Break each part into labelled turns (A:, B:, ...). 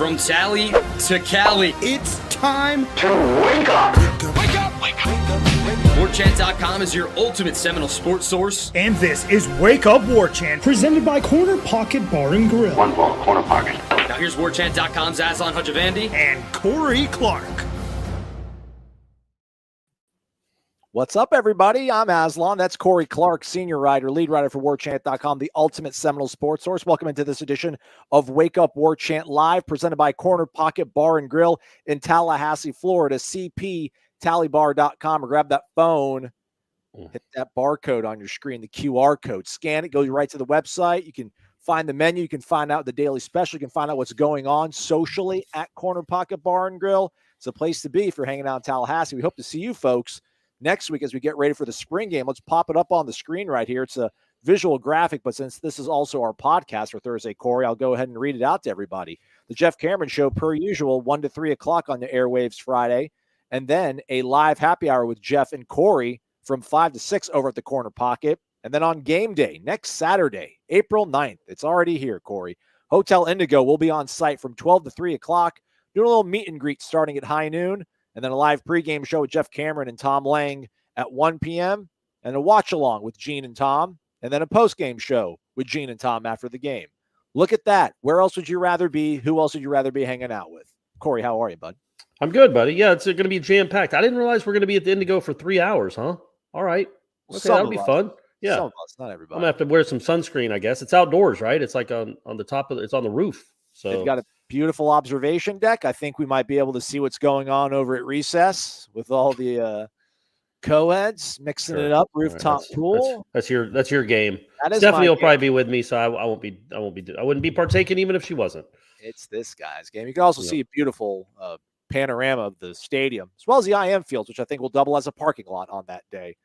A: From Tally to Cali,
B: It's time
C: to wake up.
B: Wake up! Wake up!
A: Warchant.com is your ultimate Seminole sports source.
D: And this is Wake Up Warchant, presented by Corner Pocket Bar and Grill.
C: One ball, corner pocket.
A: Now here's Warchant.com's Aslan Hujavandi
D: And Corey Clark.
E: What's up, everybody? I'm Aslan. That's Corey Clark, senior writer, lead writer for Warchant.com, the ultimate Seminole sports source. Welcome into this edition of Wake Up Warchant Live, presented by Corner Pocket Bar and Grill in Tallahassee, Florida. CPTallybar.com, or grab that phone, hit that barcode on your screen, the QR code, scan it, go right to the website. You can find the menu. You can find out the daily special. You can find out what's going on socially at Corner Pocket Bar and Grill. It's a place to be if you're hanging out in Tallahassee. We hope to see you folks next week as we get ready for the spring game. Let's pop it up on the screen right here. It's a visual graphic, but since this is also our podcast for Thursday, Corey, I'll go ahead and read it out to everybody. The Jeff Cameron Show, per usual, 1 to 3 o'clock on the airwaves Friday, and then a live happy hour with Jeff and Corey from 5 to 6 over at the Corner Pocket. And then on game day, next Saturday, April 9th, it's already here, Corey. Hotel Indigo will be on site from 12 to 3 o'clock, doing a little meet and greet starting at high noon. And then a live pregame show with Jeff Cameron and Tom Lang at 1 p.m. and a watch-along with Gene and Tom, and then a postgame show with Gene and Tom after the game. Look at that. Where else would you rather be? Who else would you rather be hanging out with? Corey, how are you, bud?
F: I'm good, buddy. Yeah, it's going to be jam-packed. I didn't realize we're going to be at the Indigo for 3 hours, huh? All right. Okay, that'll be fun. Yeah.
E: Some of us, not everybody.
F: I'm going to have to wear some sunscreen, I guess. It's outdoors, right? It's like on the top of it's on the roof. So
E: they've got a beautiful observation deck. I think we might be able to see what's going on over at recess with all the co-eds mixing it up, rooftop pool.
F: That's your game.
E: Stephanie
F: will probably be with me, so I wouldn't be partaking even if she wasn't.
E: It's this guy's game. You can also see a beautiful panorama of the stadium, as well as the IM fields, which I think will double as a parking lot on that day.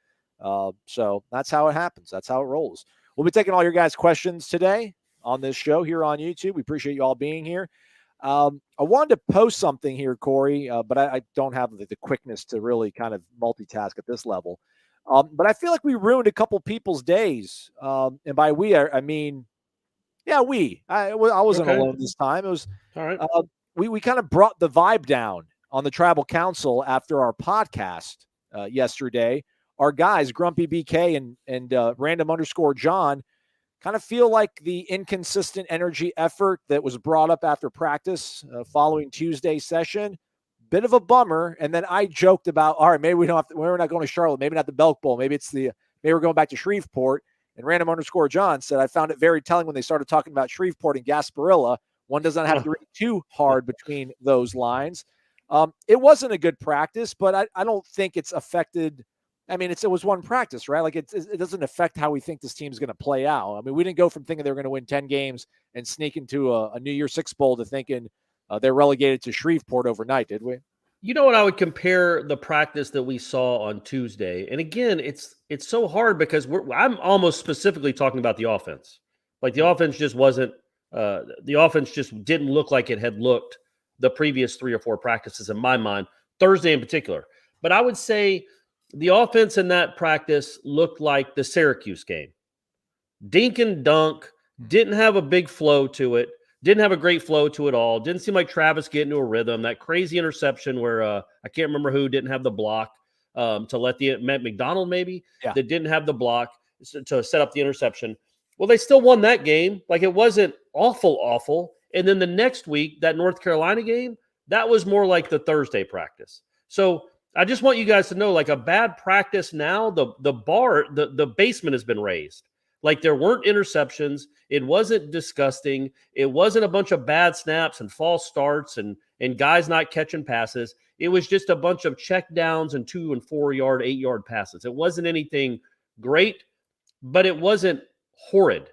E: So that's how it happens. That's how it rolls. We'll be taking all your guys' questions today on this show here on YouTube. We appreciate you all being here. I wanted to post something here, Corey, but I don't have the quickness to really kind of multitask at this level. But I feel like we ruined a couple people's days. And by we, I mean, yeah, I wasn't alone this time. It was
F: all right.
E: We kind of brought the vibe down on the Tribal Council after our podcast yesterday. Our guys, Grumpy BK and Random_John, kind of feel like the inconsistent energy effort that was brought up after practice following Tuesday session. Bit of a bummer. And then I joked about, all right, maybe we're not going to Charlotte, maybe not the Belk Bowl, maybe we're going back to Shreveport. And Random_John said, I found it very telling when they started talking about Shreveport and Gasparilla. One doesn't have to read too hard between those lines. It wasn't a good practice, but I don't think it's affected. I mean, it was one practice, right? Like it doesn't affect how we think this team's going to play out. I mean, we didn't go from thinking they were going to win 10 games and sneak into a New Year's Six Bowl to thinking they're relegated to Shreveport overnight, did we?
F: You know what? I would compare the practice that we saw on Tuesday. And again, it's so hard because I'm almost specifically talking about the offense. Like the offense just wasn't the offense just didn't look like it had looked the previous 3 or 4 practices in my mind, Thursday in particular. But I would say the offense in that practice looked like the Syracuse game. Dink and dunk, didn't have a big flow to it, didn't have a great flow to it all. Didn't seem like Travis getting into a rhythm. That crazy interception where I can't remember who didn't have the block to let Matt McDonald maybe, that didn't have the block to set up the interception. Well, they still won that game. Like it wasn't awful. And then the next week, that North Carolina game, that was more like the Thursday practice. So I just want you guys to know, like a bad practice now, the basement has been raised. Like there weren't interceptions. It wasn't disgusting. It wasn't a bunch of bad snaps and false starts and guys not catching passes. It was just a bunch of check downs and 2 and 4 yard, 8 yard passes. It wasn't anything great, but it wasn't horrid.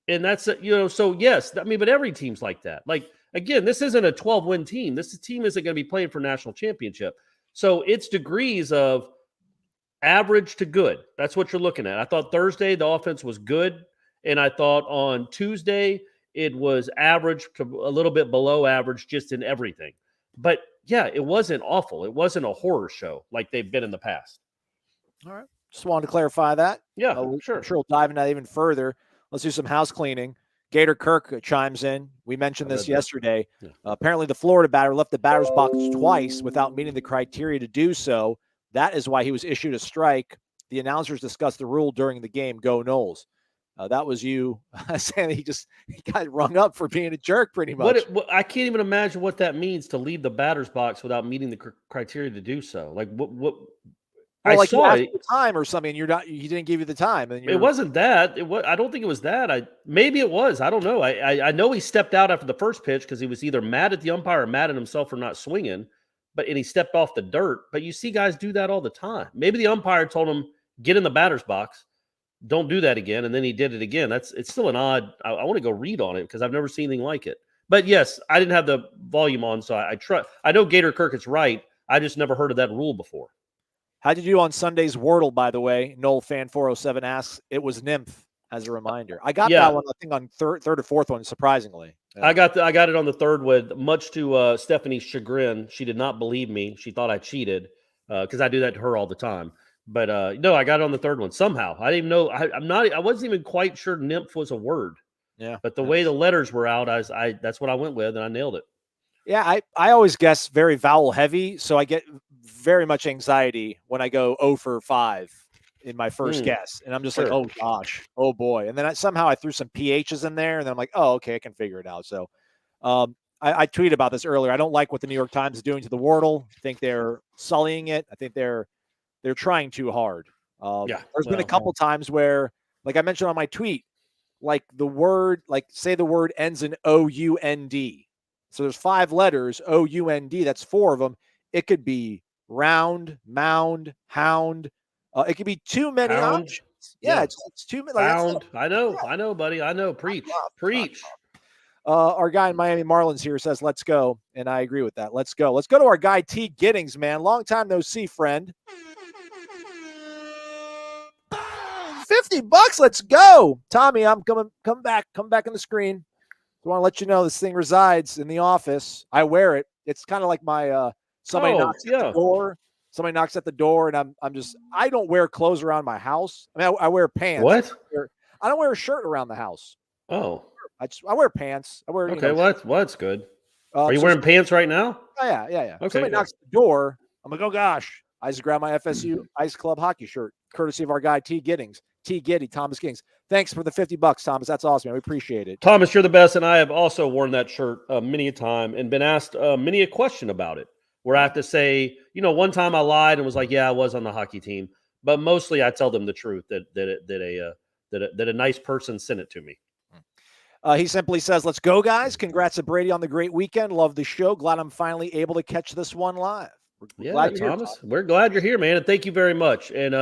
F: And that's, so yes, I mean, but every team's like that. Like, again, this isn't a 12-win team. This team isn't going to be playing for national championship. So it's degrees of average to good. That's what you're looking at. I thought Thursday the offense was good, and I thought on Tuesday it was average to a little bit below average just in everything. But, yeah, it wasn't awful. It wasn't a horror show like they've been in the past.
E: All right. Just wanted to clarify that.
F: Yeah, sure.
E: I'm sure we'll dive into that even further. Let's do some house cleaning. Gator Kirk chimes in. We mentioned this yesterday.
F: Yeah.
E: Apparently, the Florida batter left the batter's box twice without meeting the criteria to do so. That is why he was issued a strike. The announcers discussed the rule during the game. Go Noles. That was you saying he got rung up for being a jerk, pretty much.
F: I can't even imagine what that means to leave the batter's box without meeting the criteria to do so. Like what?
E: Well,
F: I
E: like
F: saw
E: you asked the time or something. He didn't give you the time. And
F: it wasn't that. I don't think it was that. Maybe it was. I don't know. I know he stepped out after the first pitch because he was either mad at the umpire or mad at himself for not swinging. And he stepped off the dirt. But you see guys do that all the time. Maybe the umpire told him, get in the batter's box. Don't do that again. And then he did it again. It's still an odd. I want to go read on it because I've never seen anything like it. But yes, I didn't have the volume on, so I know Gator Kirk is right. I just never heard of that rule before.
E: How did you do on Sunday's Wordle, by the way? Noel Fan 407 asks. It was Nymph, as a reminder. I got that one, I think, on third or fourth one, surprisingly. Yeah.
F: I got it on the third with, much to Stephanie's chagrin. She did not believe me. She thought I cheated because I do that to her all the time. But no, I got it on the third one somehow. I didn't even know. I wasn't even quite sure nymph was a word.
E: Yeah.
F: But the way the letters were out, that's what I went with, and I nailed it.
E: Yeah, I always guess very vowel heavy, so I get very much anxiety when I go 0 for 5 in my first guess, and I'm just like, oh gosh, oh boy, and then somehow I threw some PHs in there, and then I'm like, oh okay, I can figure it out. So, I tweeted about this earlier. I don't like what the New York Times is doing to the Wordle. I think they're sullying it. I think they're trying too hard. There's been a couple times where, like I mentioned on my tweet, like the word, like say the word ends in O-U-N-D. So there's 5 letters, O-U-N-D. That's 4 of them. It could be round, mound, hound. It could be too many options. Yeah, it's too many.
F: Hound. I know, buddy. I know. Preach.
E: Our guy in Miami Marlins here says, let's go. And I agree with that. Let's go. Let's go to our guy, T. Giddings, man. Long time no see, friend. $50. Let's go. Tommy, I'm coming. Come back on the screen. I want to let you know this thing resides in the office. I wear it. It's kind of like my somebody knocks at the door. Somebody knocks at the door, and I don't wear clothes around my house. I mean, I wear pants.
F: What?
E: I don't wear a shirt around the house.
F: Oh.
E: I wear pants. I wear.
F: Okay, well, that's good. Are you wearing pants right now?
E: Oh, yeah.
F: Okay.
E: Somebody knocks at the door. I'm like, oh gosh. I just grab my FSU Ice Club hockey shirt, courtesy of our guy T. Giddings. T. Giddy, Thomas Giddings. Thanks for the $50, Thomas. That's awesome, man. We appreciate it.
F: Thomas, you're the best, and I have also worn that shirt many a time and been asked many a question about it, where I have to say, one time I lied and was like, yeah, I was on the hockey team, but mostly I tell them the truth that a nice person sent it to me.
E: He simply says, let's go, guys. Congrats to Brady on the great weekend. Love the show. Glad I'm finally able to catch this one live.
F: Thomas, we're glad you're here, man, and thank you very much. And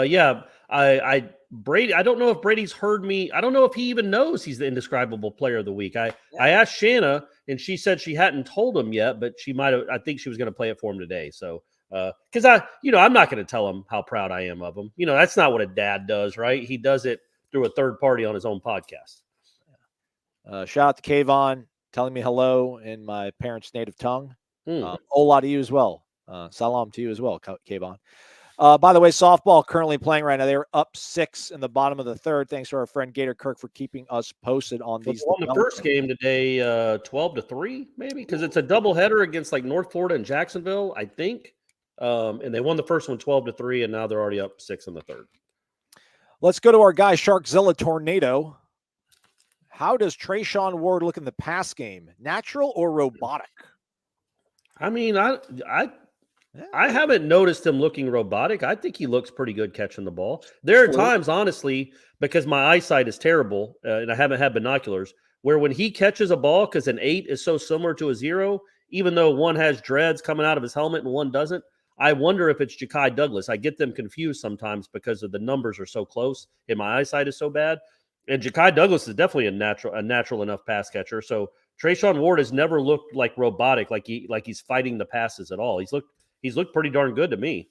F: Brady, I don't know if Brady's heard me. I don't know if he even knows he's the indescribable player of the week. I asked Shanna, and she said she hadn't told him yet, but she might have. I think she was going to play it for him today. So, because I'm not going to tell him how proud I am of him. That's not what a dad does, right? He does it through a third party on his own podcast.
E: Shout out to Kayvon telling me hello in my parents' native tongue. Hola to you as well. Salam to you as well, Kayvon. By the way, softball currently playing right now. They're up 6 in the bottom of the third. Thanks to our friend Gator Kirk for keeping us posted on these.
F: On the first game today, 12-3, maybe, because it's a doubleheader against like North Florida and Jacksonville, I think. And they won the first one 12-3, and now they're already up 6 in the third.
E: Let's go to our guy Sharkzilla Tornado. How does Treshaun Ward look in the pass game? Natural or robotic?
F: I mean, I haven't noticed him looking robotic. I think he looks pretty good catching the ball. There are times, honestly, because my eyesight is terrible and I haven't had binoculars, where when he catches a ball, because an 8 is so similar to a 0, even though one has dreads coming out of his helmet and one doesn't, I wonder if it's Ja'Kai Douglas. I get them confused sometimes because of the numbers are so close and my eyesight is so bad. And Ja'Kai Douglas is definitely a natural enough pass catcher. So Treshaun Ward has never looked like robotic, like he's fighting the passes at all. He's looked pretty darn good to me.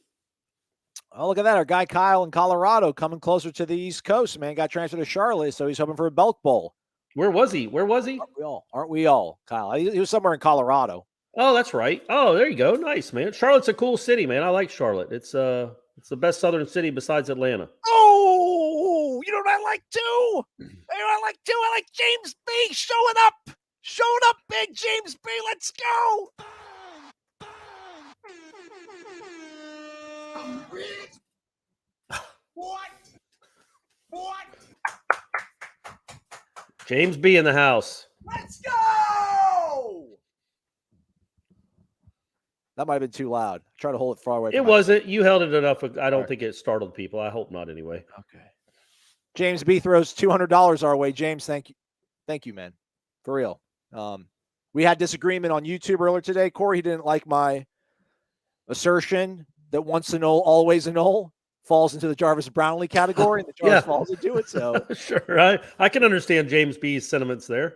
E: Oh, look at that. Our guy Kyle in Colorado coming closer to the East Coast, man. Got transferred to Charlotte, so he's hoping for a Belk Bowl.
F: Where was he?
E: Aren't we all, Kyle? He was somewhere in Colorado.
F: Oh, that's right. Oh, there you go. Nice, man. Charlotte's a cool city, man. I like Charlotte. It's the best southern city besides Atlanta.
E: Oh, You know what I like too? I like James B. Showing up. Showing up, big James B. Let's go. What?
F: James B in the house.
E: Let's go. That might have been too loud. Try to hold it far away.
F: It wasn't. You held it enough. I don't think it startled people. I hope not anyway.
E: Okay. James B throws $200 our way. James, thank you. Thank you, man. For real. We had disagreement on YouTube earlier today. Corey didn't like my assertion that once a Nole, always a Nole falls into the Jarvis Brownlee category, and the Jarvis falls into it. So
F: sure, I can understand James B's sentiments there.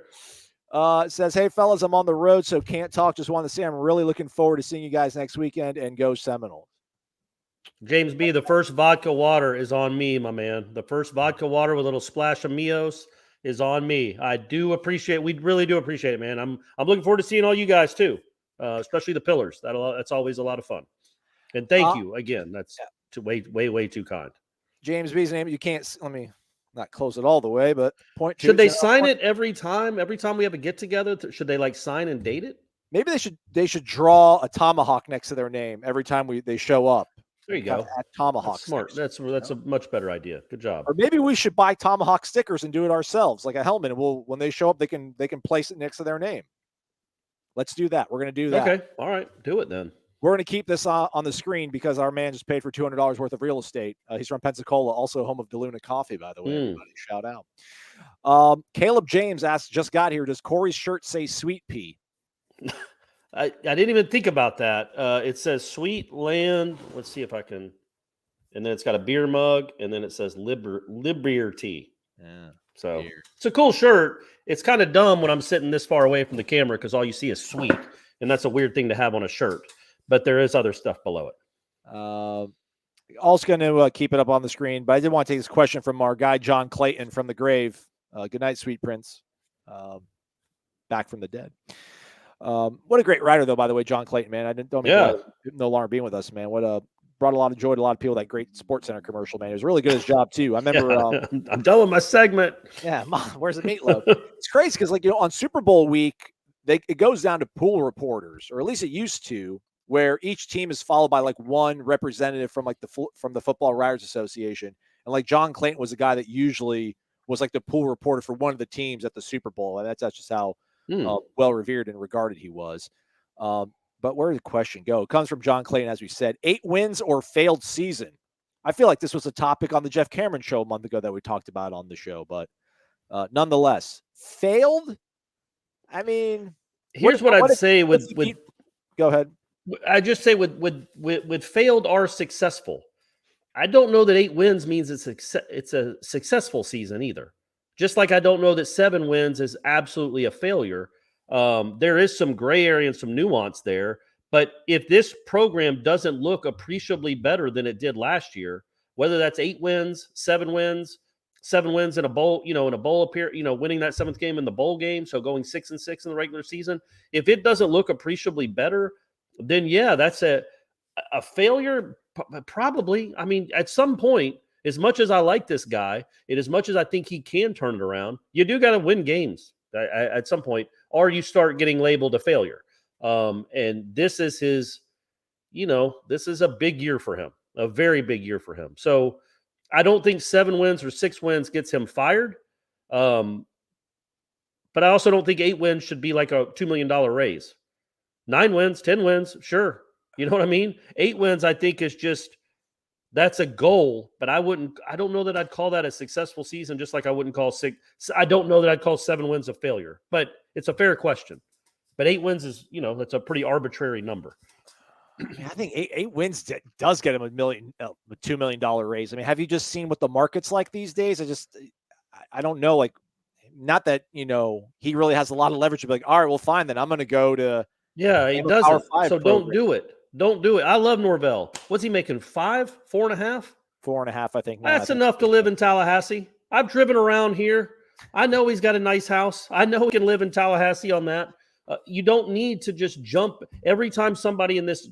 E: It says, hey, fellas, I'm on the road, so can't talk. Just wanted to say I'm really looking forward to seeing you guys next weekend, and go Seminoles.
F: James B, the first vodka water is on me, my man. The first vodka water with a little splash of Mios is on me. I do appreciate. We really do appreciate it, man. I'm looking forward to seeing all you guys too, especially the Pillars. That's always a lot of fun. And thank you again. That's way too kind.
E: James B's name. You can't. Let me not close it all the way, but point two.
F: Should they sign it every time? Every time we have a get together, should they like sign and date it?
E: Maybe they should draw a tomahawk next to their name every time they show up.
F: There you go.
E: Tomahawk.
F: Smart. That's a much better idea. Good job.
E: Or maybe we should buy tomahawk stickers and do it ourselves, like a helmet. And when they show up, they can place it next to their name. Let's do that. We're going to do that.
F: Okay. All right. Do it then.
E: We're going to keep this on the screen because our man just paid for $200 worth of real estate. He's from Pensacola, also home of DeLuna Coffee, by the way. Everybody, shout out. Caleb James asks, just got here. Does Corey's shirt say Sweet Pea?
F: I didn't even think about that. It says Sweet Land. Let's see if I can. And then it's got a beer mug, and then it says Liberty.
E: Yeah.
F: So it's a cool shirt. It's kind of dumb when I'm sitting this far away from the camera because all you see is sweet, and that's a weird thing to have on a shirt. But there is other stuff below it.
E: Also going to keep it up on the screen, but I did want to take this question from our guy John Clayton from the grave. Good night, sweet prince. Back from the dead. What a great writer, though, by the way, John Clayton, man. I don't no longer being with us, man. Brought a lot of joy to a lot of people. That great Sports Center commercial, man. It was really good his job too. I remember.
F: I'm done with my segment.
E: Yeah, where's the meatloaf? It's crazy because, on Super Bowl week, it goes down to pool reporters, or at least it used to, where each team is followed by one representative from the Football Writers Association, and John Clayton was a guy that usually was the pool reporter for one of the teams at the Super Bowl, and that's just how well revered and regarded he was. But where did the question go? It comes from John Clayton, as we said. 8 wins or failed season. I feel like this was a topic on the Jeff Cameron show a month ago that we talked about on the show, but nonetheless, failed. I mean,
F: here's what I'd say with
E: go ahead.
F: I just say with failed or successful. I don't know that 8 wins means it's a successful season either. Just like I don't know that 7 wins is absolutely a failure. There is some gray area and some nuance there. But if this program doesn't look appreciably better than it did last year, whether that's 8 wins, 7 wins, 7 wins in a bowl, in a bowl appearance, winning that 7th game in the bowl game, so going 6-6 in the regular season, if it doesn't look appreciably better, then yeah, that's a failure. Probably. I mean, at some point, as much as I like this guy, and as much as I think he can turn it around, you do got to win games at some point, or you start getting labeled a failure. And this is his, this is a big year for him, a very big year for him. So I don't think 7 wins or 6 wins gets him fired. But I also don't think 8 wins should be like a $2 million raise. 9 wins, 10 wins, sure. You know what I mean? 8 wins, I think, is just, that's a goal, but I don't know that I'd call that a successful season, just like I wouldn't call 6. I don't know that I'd call 7 wins a failure, but it's a fair question. But 8 wins is, that's a pretty arbitrary number.
E: I think 8 wins does get him a $2 million raise. I mean, have you just seen what the market's like these days? I don't know. Not that, he really has a lot of leverage to be like, all right, well, fine, then I'm going to go to.
F: Yeah, he doesn't. So don't do it. Don't do it. I love Norvell. What's he making? 5, 4.5?
E: 4.5, I think.
F: That's enough to live in Tallahassee. I've driven around here. I know he's got a nice house. I know he can live in Tallahassee on that. You don't need to just jump every time somebody in this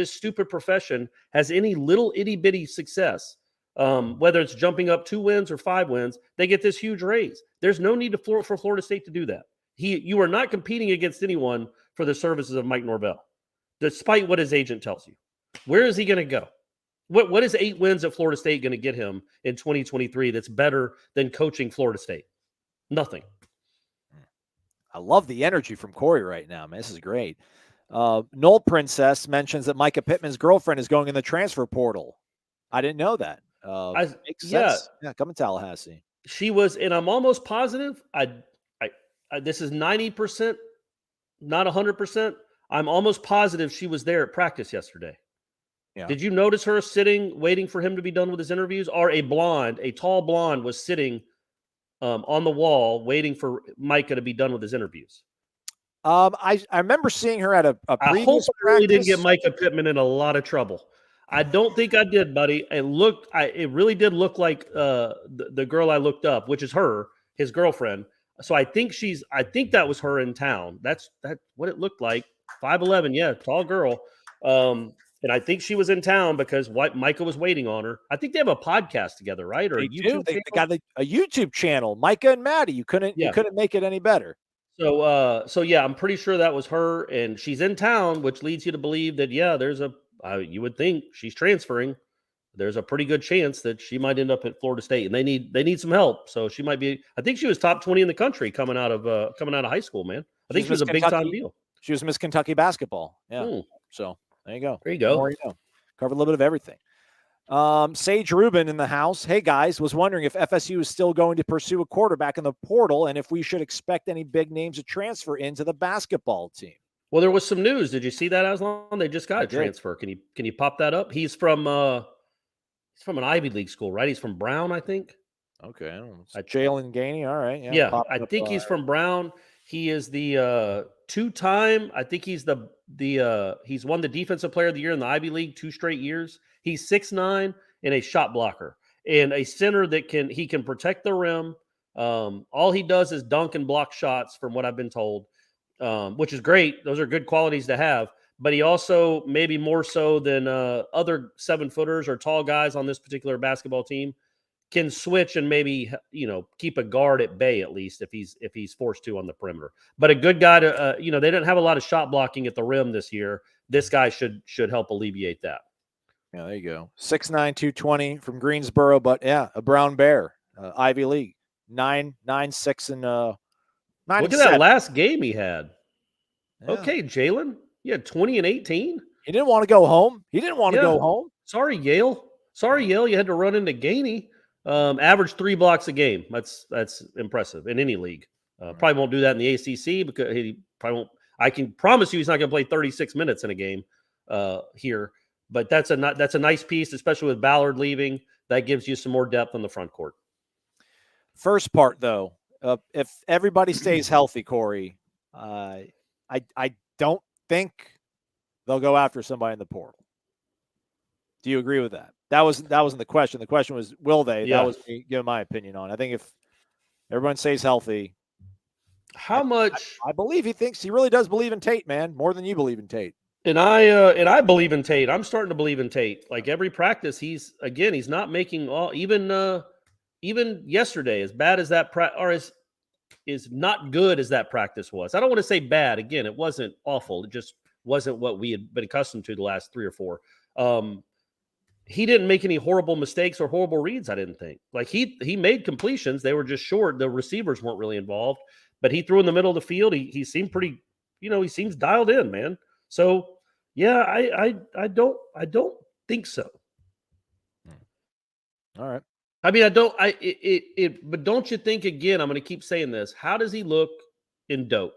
F: stupid profession has any little itty bitty success. whether it's jumping up 2 wins or 5 wins, they get this huge raise. There's no need for Florida State to do that. You are not competing against anyone for the services of Mike Norvell, despite what his agent tells you. Where is he going to go? What is 8 wins at Florida State going to get him in 2023 that's better than coaching Florida State? Nothing.
E: I love the energy from Corey right now, man. This is great. Noel Princess mentions that Micah Pittman's girlfriend is going in the transfer portal. I didn't know that. Makes sense. Yeah, come in Tallahassee.
F: She was, and I'm almost positive. This is 90%, not 100%. I'm almost positive she was there at practice yesterday.
E: Yeah.
F: Did you notice her sitting, waiting for him to be done with his interviews? Or a tall blonde was sitting on the wall waiting for Micah to be done with his interviews?
E: I remember seeing her at a previous
F: I hope I really
E: practice.
F: didn't get Micah Pittman in a lot of trouble. I don't think I did, buddy. It really did look like the girl I looked up, which is his girlfriend. So I think that was her in town. That's what it looked like. 5'11", yeah, tall girl. And I think she was in town because Micah was waiting on her. I think they have a podcast together, right? Or
E: They
F: a YouTube
E: They
F: channel?
E: got a YouTube channel, Micah and Maddie. You couldn't make it any better.
F: So yeah, I'm pretty sure that was her, and she's in town, which leads you to believe that you would think she's transferring. There's a pretty good chance that she might end up at Florida State, and they need some help. So she might be. I think she was top 20 in the country coming out of high school, man. I think she was a big time deal.
E: She was Miss Kentucky basketball. Yeah. So there you go.
F: There you go.
E: More you know. Covered a little bit of everything. Sage Rubin in the house. Hey guys, was wondering if FSU is still going to pursue a quarterback in the portal, and if we should expect any big names to transfer into the basketball team.
F: Well, there was some news. Did you see that, Aslan? They just got a transfer. Can you pop that up? He's from an Ivy League school, right? He's from Brown, I think.
E: Okay. Jalen Gainey. All right.
F: Yeah, I think he's from Brown. He is the 2-time. I think he's he's won the Defensive Player of the Year in the Ivy League 2 straight years. He's 6'9" and a shot blocker and a center that can protect the rim. All he does is dunk and block shots, from what I've been told, which is great. Those are good qualities to have. But he also, maybe more so than other 7-footers or tall guys on this particular basketball team, can switch and maybe keep a guard at bay, at least if he's forced to on the perimeter. But a good guy to they didn't have a lot of shot blocking at the rim this year. This guy should help alleviate that.
E: Yeah, there you go. 6'9", 220 from Greensboro, but yeah, a brown bear, Ivy League, 9, 6, and 9.
F: Look at that last game he had.
E: Yeah.
F: Okay, Jalen, you had 20 and 18.
E: He didn't want to go home. Go home.
F: Sorry, Yale. You had to run into Gainey. Average 3 blocks a game. That's impressive in any league. Probably won't do that in the ACC because he probably won't. I can promise you he's not going to play 36 minutes in a game here. But that's a nice piece, especially with Ballard leaving. That gives you some more depth on the front court.
E: First part, though, if everybody stays healthy, Corey, I don't think they'll go after somebody in the portal. Do you agree with that? That wasn't the question. The question was, will they?
F: Yeah.
E: That was me giving my opinion on. I think if everyone stays healthy,
F: how much?
E: I believe he really does believe in Tate, man, more than you believe in Tate.
F: And I believe in Tate. I'm starting to believe in Tate. Like every practice, he's not making all. Even yesterday, as bad as that is not good as that practice was. I don't want to say bad. Again, it wasn't awful. It just wasn't what we had been accustomed to the last 3 or 4. He didn't make any horrible mistakes or horrible reads, I didn't think. Like he made completions. They were just short. The receivers weren't really involved. But he threw in the middle of the field. He seemed pretty, he seems dialed in, man. So yeah, I don't think so.
E: All right.
F: I mean, but don't you think, again, I'm going to keep saying this. How does he look in Doak?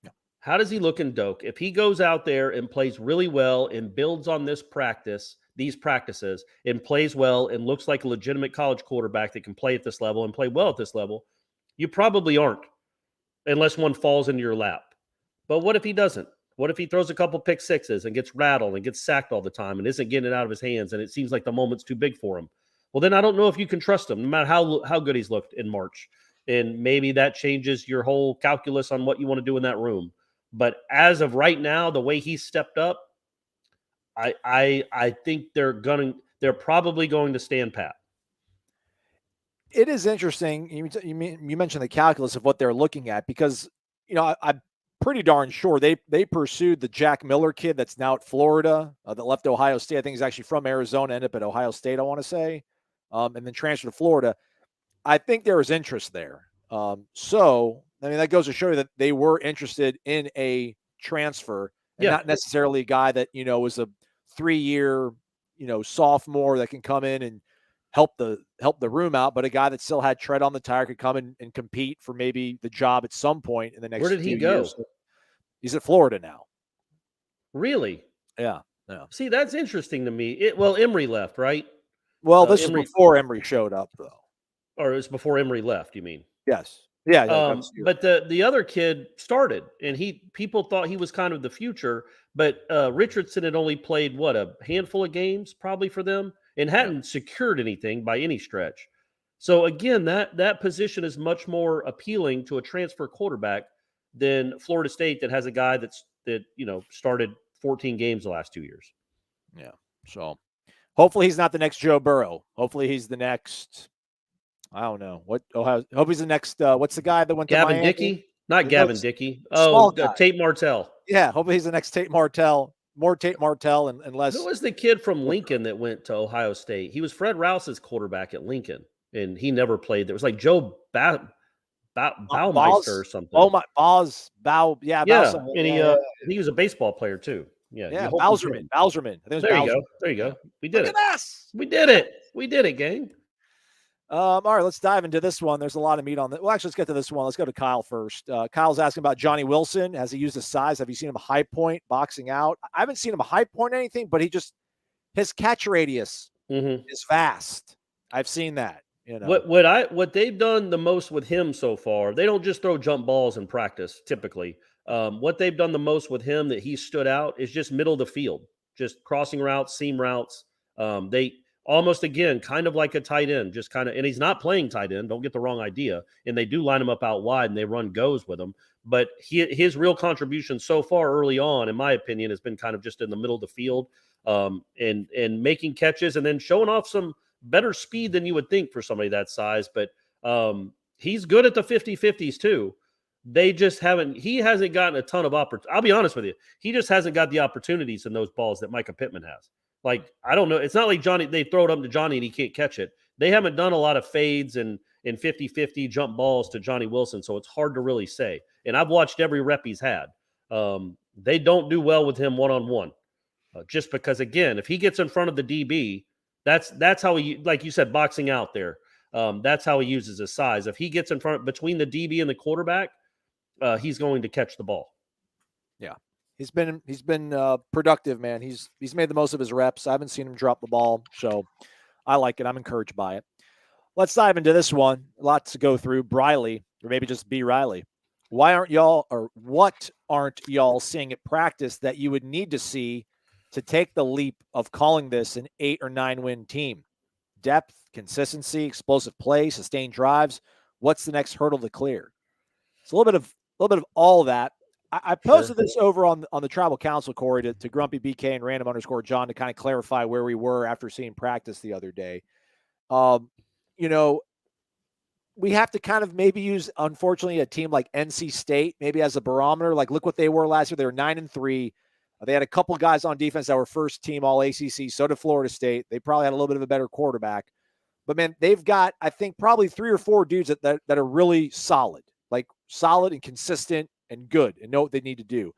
E: Yeah.
F: How does he look in Doak? If he goes out there and plays really well and builds on these practices and plays well and looks like a legitimate college quarterback that can play at this level and play well at this level, you probably aren't, unless one falls into your lap. But what if he doesn't? What if he throws a couple pick sixes and gets rattled and gets sacked all the time and isn't getting it out of his hands and it seems like the moment's too big for him? Well, then I don't know if you can trust him, no matter how good he's looked in March. And maybe that changes your whole calculus on what you want to do in that room. But as of right now, the way he stepped up, I think they're they're probably going to stand pat.
E: It is interesting. You mentioned the calculus of what they're looking at because, I'm pretty darn sure they pursued the Jack Miller kid that's now at Florida that left Ohio State. I think he's actually from Arizona, ended up at Ohio State, I want to say, and then transferred to Florida. I think there was interest there. That goes to show you that they were interested in a transfer and not necessarily a guy that, was a 3-year, sophomore that can come in and help the room out, but a guy that still had tread on the tire, could come in and compete for maybe the job at some point in the next
F: Where did he
E: few
F: go?
E: years. He's at Florida now.
F: Really?
E: Yeah.
F: See, that's interesting to me. Emory left, right?
E: Well, this is before Emory showed up, though.
F: Or it was before Emory left, you mean?
E: Yes. Yeah.
F: But the other kid started, and people thought he was kind of the future, but Richardson had only played, a handful of games probably for them, and hadn't secured anything by any stretch. So again, that position is much more appealing to a transfer quarterback than Florida State that has a guy that started 14 games the last 2 years.
E: Yeah. So hopefully he's not the next Joe Burrow. Hopefully he's the next, I don't know. Hope he's the next, what's the guy that went to Miami?
F: Gavin Dickey? Not Gavin Dickey. Oh, Tate Martell.
E: Yeah, hopefully he's the next Tate Martell. More Tate Martell and less.
F: Who was the kid from Lincoln that went to Ohio State? He was Fred Rouse's quarterback at Lincoln, and he never played. There was like Joe Baumeister or something.
E: Oh my, Bow. Yeah,
F: yeah. And he was a baseball player too. Yeah,
E: Bowserman.
F: There you go. We did
E: Look
F: it.
E: at us.
F: We did it, gang.
E: All right, let's dive into this one. There's a lot of meat on that. Well, actually, let's get to this one. Let's go to Kyle first. Kyle's asking about Johnny Wilson. Has he used his size? Have you seen him high point boxing out? I haven't seen him high point anything, but his catch radius is vast. I've seen that.
F: What they've done the most with him so far, they don't just throw jump balls in practice typically. What they've done the most with him that he stood out is just middle of the field, just crossing routes, seam routes. They almost, again, kind of like a tight end, just kind of, and he's not playing tight end, don't get the wrong idea. And they do line him up out wide and they run goes with him. But his real contribution so far early on, in my opinion, has been kind of just in the middle of the field and making catches and then showing off some better speed than you would think for somebody that size. But he's good at the 50-50s too. He hasn't gotten a ton of opportunities. I'll be honest with you. He just hasn't got the opportunities in those balls that Micah Pittman has. Like, I don't know. It's not like they throw it up to Johnny and he can't catch it. They haven't done a lot of fades and 50-50 jump balls to Johnny Wilson, so it's hard to really say. And I've watched every rep he's had. They don't do well with him one-on-one. Just because, again, if he gets in front of the DB, that's how he, like you said, boxing out there. That's how he uses his size. If he gets in front between the DB and the quarterback, he's going to catch the ball.
E: Yeah. He's been productive, man. He's made the most of his reps. I haven't seen him drop the ball, so I like it. I'm encouraged by it. Let's dive into this one. A lot to go through. Briley, or maybe just B. Riley. What aren't y'all seeing at practice that you would need to see to take the leap of calling this an 8 or 9 win team? Depth, consistency, explosive play, sustained drives. What's the next hurdle to clear? It's a little bit of all that. I posted this over on the Tribal Council, Corey, to Grumpy BK and Random_John to kind of clarify where we were after seeing practice the other day. We have to kind of maybe use, unfortunately, a team like NC State maybe as a barometer. Like, look what they were last year. They were 9-3. They had a couple guys on defense that were first team all ACC. So did Florida State. They probably had a little bit of a better quarterback. But, man, they've got, I think, probably 3 or 4 dudes that are really solid. Like, solid and consistent and good and know what they need to do.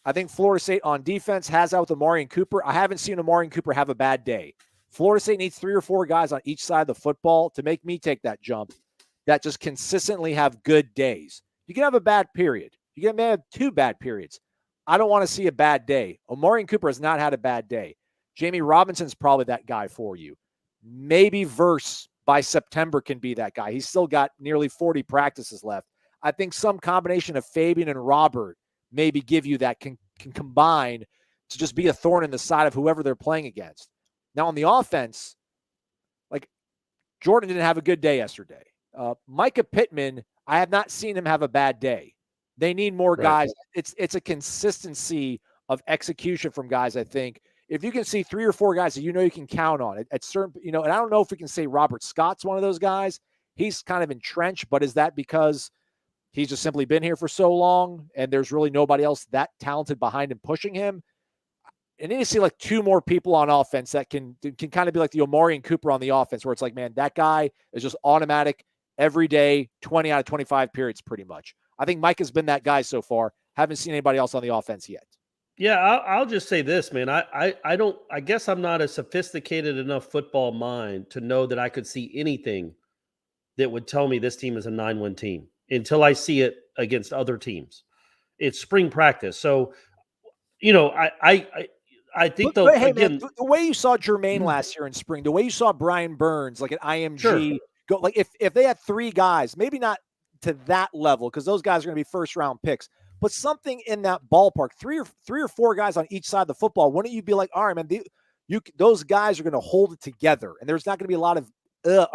E: I think Florida State on defense has out with Amari Cooper. I haven't seen Amari Cooper have a bad day. Florida State needs 3 or 4 guys on each side of the football to make me take that jump that just consistently have good days. You can have a bad period. You can have 2 bad periods. I don't want to see a bad day. Amari Cooper has not had a bad day. Jamie Robinson's probably that guy for you. Maybe Verse by September can be that guy. He's still got nearly 40 practices left. I think some combination of Fabian and Robert maybe give you that can combine to just be a thorn in the side of whoever they're playing against. Now on the offense, like Jordan didn't have a good day yesterday. Micah Pittman, I have not seen him have a bad day. They need more guys. It's a consistency of execution from guys, I think, if you can see 3 or 4 guys that you can count on at certain, and I don't know if we can say Robert Scott's one of those guys. He's kind of entrenched, but is that because he's just simply been here for so long and there's really nobody else that talented behind him pushing him? And then you see like 2 more people on offense that can kind of be like the Omari and Cooper on the offense, where it's like, man, that guy is just automatic every day, 20 out of 25 periods, pretty much. I think Mike has been that guy so far. Haven't seen anybody else on the offense yet.
F: Yeah, I'll just say this, man. I guess I'm not a sophisticated enough football mind to know that I could see anything that would tell me this team is a 9-win team until I see it against other teams. It's spring practice. So, I think
E: hey, man, the way you saw Jermaine last year in spring, the way you saw Brian Burns, like at IMG,
F: sure.
E: go, like if they had 3 guys, maybe not to that level, because those guys are going to be first-round picks, but something in that ballpark, 3 or 4 guys on each side of the football, wouldn't you be like, all right, man, those guys are going to hold it together, and there's not going to be a lot of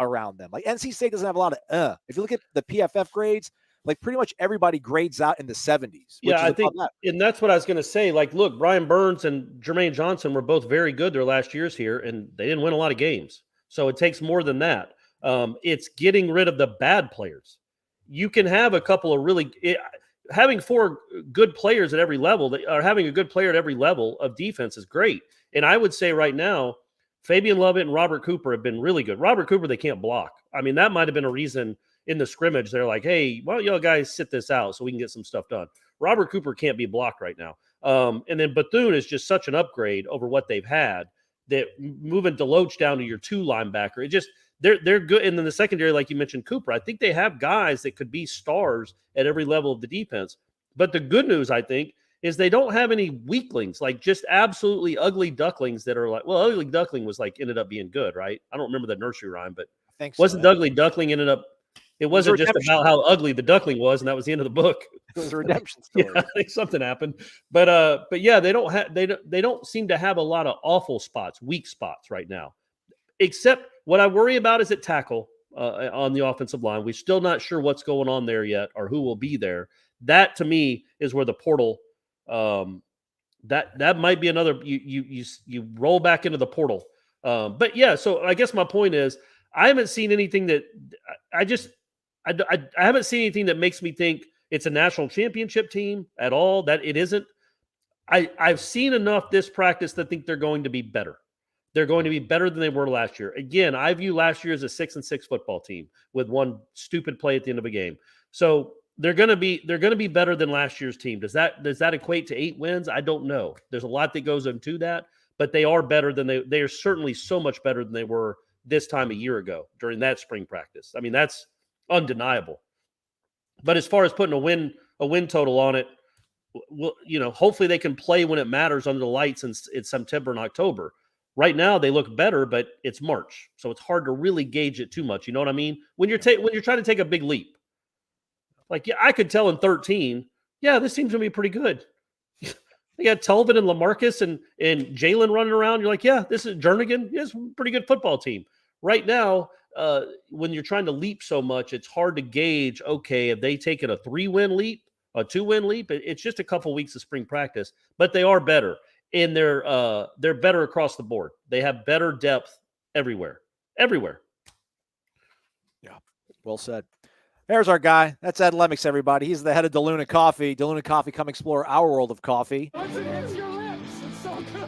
E: around them. Like NC State doesn't have a lot of If you look at the PFF grades, like pretty much everybody grades out in the 70s.
F: Yeah, I think, and that's what I was going to say. Like, look, Brian Burns and Jermaine Johnson were both very good their last years here, and they didn't win a lot of games. So it takes more than that. It's getting rid of the bad players. You can have a couple of having 4 good players at every level, or having a good player at every level of defense is great. And I would say right now, Fabian Lovett and Robert Cooper have been really good. Robert Cooper, they can't block. I mean, that might have been a reason in the scrimmage. They're like, hey, why don't y'all guys sit this out so we can get some stuff done? Robert Cooper can't be blocked right now. And then Bethune is just such an upgrade over what they've had that moving Deloach down to your 2 linebacker, it just they're good. And then the secondary, like you mentioned, Cooper, I think they have guys that could be stars at every level of the defense. But the good news, I think, is they don't have any weaklings, like just absolutely ugly ducklings that are like, well, ugly duckling was like ended up being good, right? I don't remember the nursery rhyme, but
E: I think so,
F: wasn't ugly duckling ended up. It wasn't just about how ugly the duckling was, and that was the end of the book.
E: It was a redemption story.
F: Yeah, I think something happened, but yeah, they don't seem to have a lot of awful spots, weak spots right now. Except what I worry about is at tackle on the offensive line. We're still not sure what's going on there yet, or who will be there. That to me is where the portal. That might be another. You roll back into the portal. But yeah, so I guess my point is, I haven't seen anything that I haven't seen anything that makes me think it's a national championship team at all. That it isn't. I've seen enough this practice to think they're going to be better. They're going to be better than they were last year. Again, I view last year as a 6-6 football team with one stupid play at the end of a game. So they're going to be better than last year's team. Does that equate to 8 wins? I don't know. There's a lot that goes into that, but they are better than they are certainly so much better than they were this time a year ago during that spring practice. I mean, that's undeniable. But as far as putting a win total on it, well, hopefully they can play when it matters under the lights in September and October. Right now they look better, but it's March, so it's hard to really gauge it too much. You know what I mean? When you're trying to take a big leap, like I could tell in 13, yeah, this team's gonna be pretty good. They got Tulvin and LaMarcus and Jalen running around. You're like, yeah, this is Jernigan. Yeah, it's a pretty good football team. Right now, when you're trying to leap so much, it's hard to gauge. Okay, have they taken a 3-win leap, a 2-win leap? It's just a couple weeks of spring practice, but they are better. And they're better across the board. They have better depth everywhere.
E: Yeah, well said. There's our guy. That's Ed Lemix, everybody. He's the head of DeLuna Coffee. DeLuna Coffee, come explore our world of coffee.
B: Once it hits your lips, it's so good.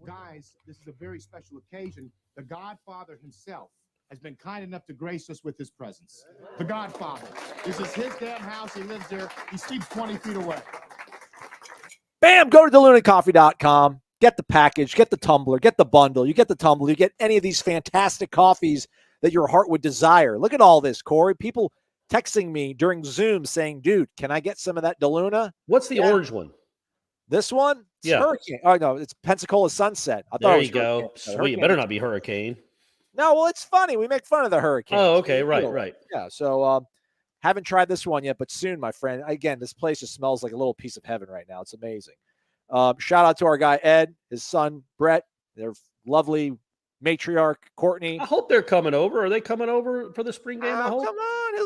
B: Guys, this is a very special occasion. The Godfather himself has been kind enough to grace us with his presence. The Godfather. This is his damn house. He lives there. He sleeps 20 feet away.
E: Bam! Go to DeLunaCoffee.com. Get the package. Get the tumbler. Get the bundle. You get the tumbler. You get any of these fantastic coffees that your heart would desire. Look at all this, Corey. People texting me during Zoom saying, dude, can I get some of that DeLuna?
F: What's the orange one?
E: This one? It's Hurricane. Oh, no, it's Pensacola Sunset. I thought
F: there
E: it was
F: you go.
E: Hurricane.
F: Sweet. It better not be Hurricane.
E: No, well, it's funny. We make fun of the Hurricane.
F: Oh, okay. Right.
E: Yeah, so haven't tried this one yet, but soon, my friend. Again, this place just smells like a little piece of heaven right now. It's amazing. Shout out to our guy, Ed, his son, Brett, their lovely matriarch, Courtney.
F: I hope they're coming over. Are they coming over for the spring game? I hope.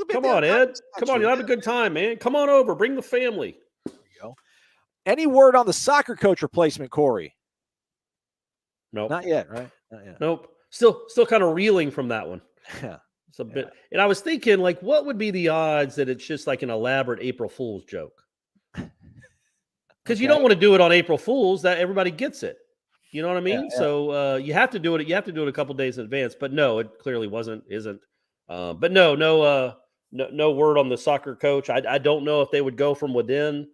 E: Come on,
F: Ed. Come on. You'll have a good time, man. Come on over. Bring the family.
E: There you go. Any word on the soccer coach replacement, Corey?
F: Nope.
E: Not yet, right? Not yet.
F: Nope. Still kind of reeling from that one.
E: Yeah.
F: It's a bit. And I was thinking, like, what would be the odds that it's just like an elaborate April Fool's joke? Because you don't want to do it on April Fool's. That everybody gets it. You know what I mean?
E: Yeah.
F: So you have to do it. You have to do it a couple days in advance. But no, it clearly isn't. But no word on the soccer coach. I don't know if they would go from within.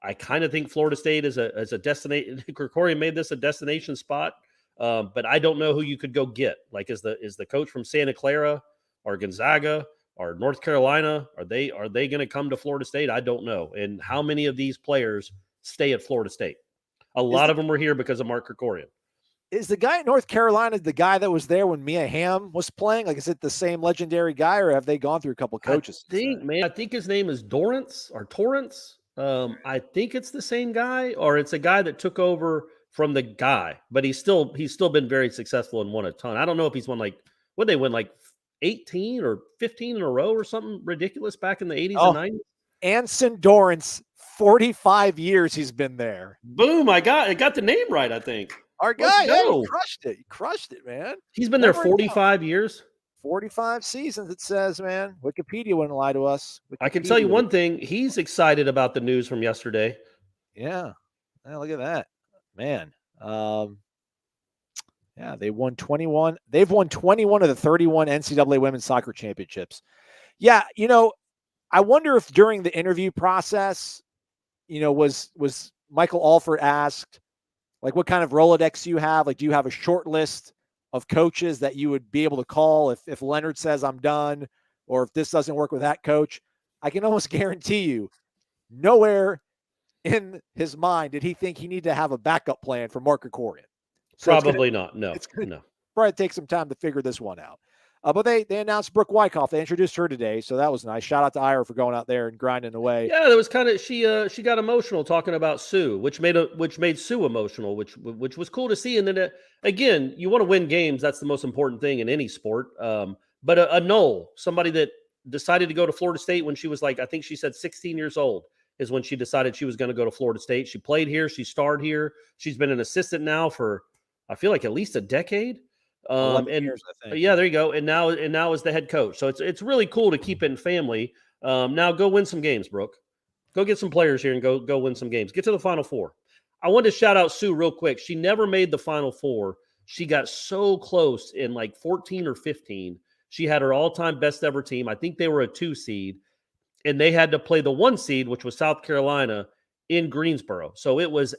F: I kind of think Florida State is a destination. Krikorian made this a destination spot, but I don't know who you could go get. Like, is the coach from Santa Clara or Gonzaga or North Carolina? Are they going to come to Florida State? I don't know. And how many of these players stay at Florida State? A lot of them were here because of Mark Krikorian.
E: Is the guy at North Carolina the guy that was there when Mia Hamm was playing? Like, is it the same legendary guy, or have they gone through a couple coaches?
F: I think his name is Dorrance or Torrance. I think it's the same guy, or it's a guy that took over from the guy, but he's still been very successful and won a ton. I don't know if he's won they win like 18 or 15 in a row or something ridiculous back in the 80s and 90s.
E: Anson Dorrance, 45 years he's been there.
F: Boom! I got the name right, I think.
E: Our guy, he crushed it. He crushed it, man.
F: He's been there 45 years.
E: 45 seasons, it says, man. Wikipedia wouldn't lie to us.
F: I can tell you one thing. He's excited about the news from yesterday.
E: Yeah. Look at that. Man. Yeah, they won 21. They've won 21 of the 31 NCAA women's soccer championships. Yeah, I wonder if during the interview process, was Michael Alford asked, like, what kind of Rolodex you have? Like, do you have a short list of coaches that you would be able to call if Leonard says I'm done, or if this doesn't work with that coach? I can almost guarantee you, nowhere in his mind did he think he needed to have a backup plan for Mark Krikorian. So
F: probably not. No, no.
E: Probably take some time to figure this one out. But they announced Brooke Wyckoff. They introduced her today, so that was nice. Shout out to Ira for going out there and grinding away.
F: Yeah, that was kind of she got emotional talking about Sue, which made Sue emotional, which was cool to see. And then again, you want to win games. That's the most important thing in any sport. But a Nole, somebody that decided to go to Florida State when she was I think she said 16 years old is when she decided she was going to go to Florida State. She played here. She starred here. She's been an assistant now for, I feel like, at least a decade.
E: 11 years, I think.
F: Yeah, there you go. And now is the head coach. So it's really cool to keep it in family. Now go win some games, Brooke. Go get some players here and go win some games. Get to the Final Four. I wanted to shout out Sue real quick. She never made the Final Four. She got so close in 14 or 15. She had her all-time best ever team. I think they were a 2 seed, and they had to play the 1 seed, which was South Carolina, in Greensboro. So it was,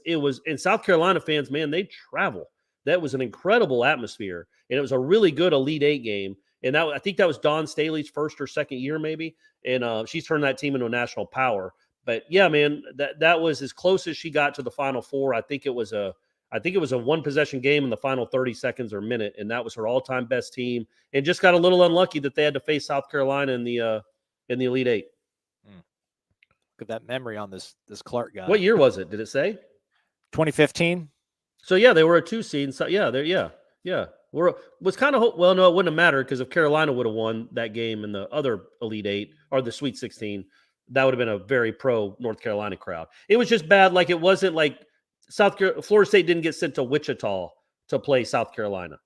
F: and South Carolina fans, man, they travel. That was an incredible atmosphere, and it was a really good Elite 8 game. And I think that was Dawn Staley's first or second year, maybe. And she's turned that team into a national power. But yeah, man, that was as close as she got to the Final Four. I think it was a 1-possession game in the final 30 seconds or minute, and that was her all-time best team. And just got a little unlucky that they had to face South Carolina in the Elite 8.
E: Look at that memory on this Clark guy.
F: What year was it? Did it say?
E: 2015.
F: So yeah, they were a 2 seed. So yeah, was kind of well. No, it wouldn't have mattered because if Carolina would have won that game in the other Elite 8 or the Sweet 16, that would have been a very pro North Carolina crowd. It was just bad. Like, it wasn't like Florida State didn't get sent to Wichita to play South Carolina.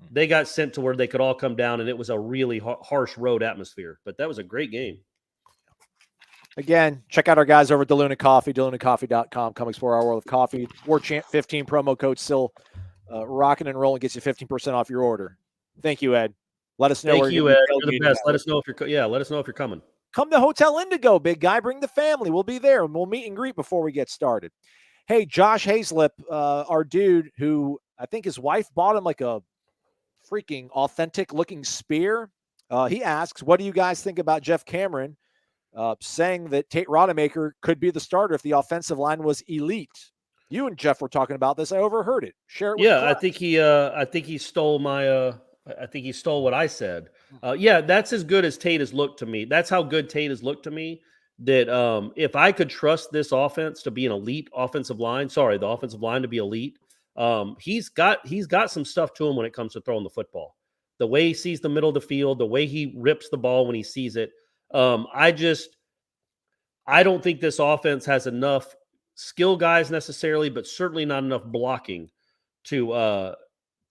F: They got sent to where they could all come down, and it was a really harsh road atmosphere. But that was a great game.
E: Again, check out our guys over at DeLuna Coffee, DeLunaCoffee.com. Come explore our world of coffee. Warchant 15 promo code still rocking and rolling, gets you 15% off your order. Thank you, Ed. Let us know.
F: Thank you, Ed. You're the best. Let us know if you're coming.
E: Come to Hotel Indigo, big guy. Bring the family. We'll be there, and we'll meet and greet before we get started. Hey, Josh Hazlip, our dude who I think his wife bought him like a freaking authentic-looking spear. He asks, what do you guys think about Jeff Cameron saying that Tate Rodemaker could be the starter if the offensive line was elite? You and Jeff were talking about this. I overheard it. Share it with
F: I think he stole my I think he stole what I said. Yeah, that's as good as Tate has looked to me. That's how good Tate has looked to me. That if I could trust this offense to be an elite offensive line, the offensive line to be elite, he's got some stuff to him when it comes to throwing the football. The way he sees the middle of the field, the way he rips the ball when he sees it. I don't think this offense has enough skill guys necessarily, but certainly not enough blocking to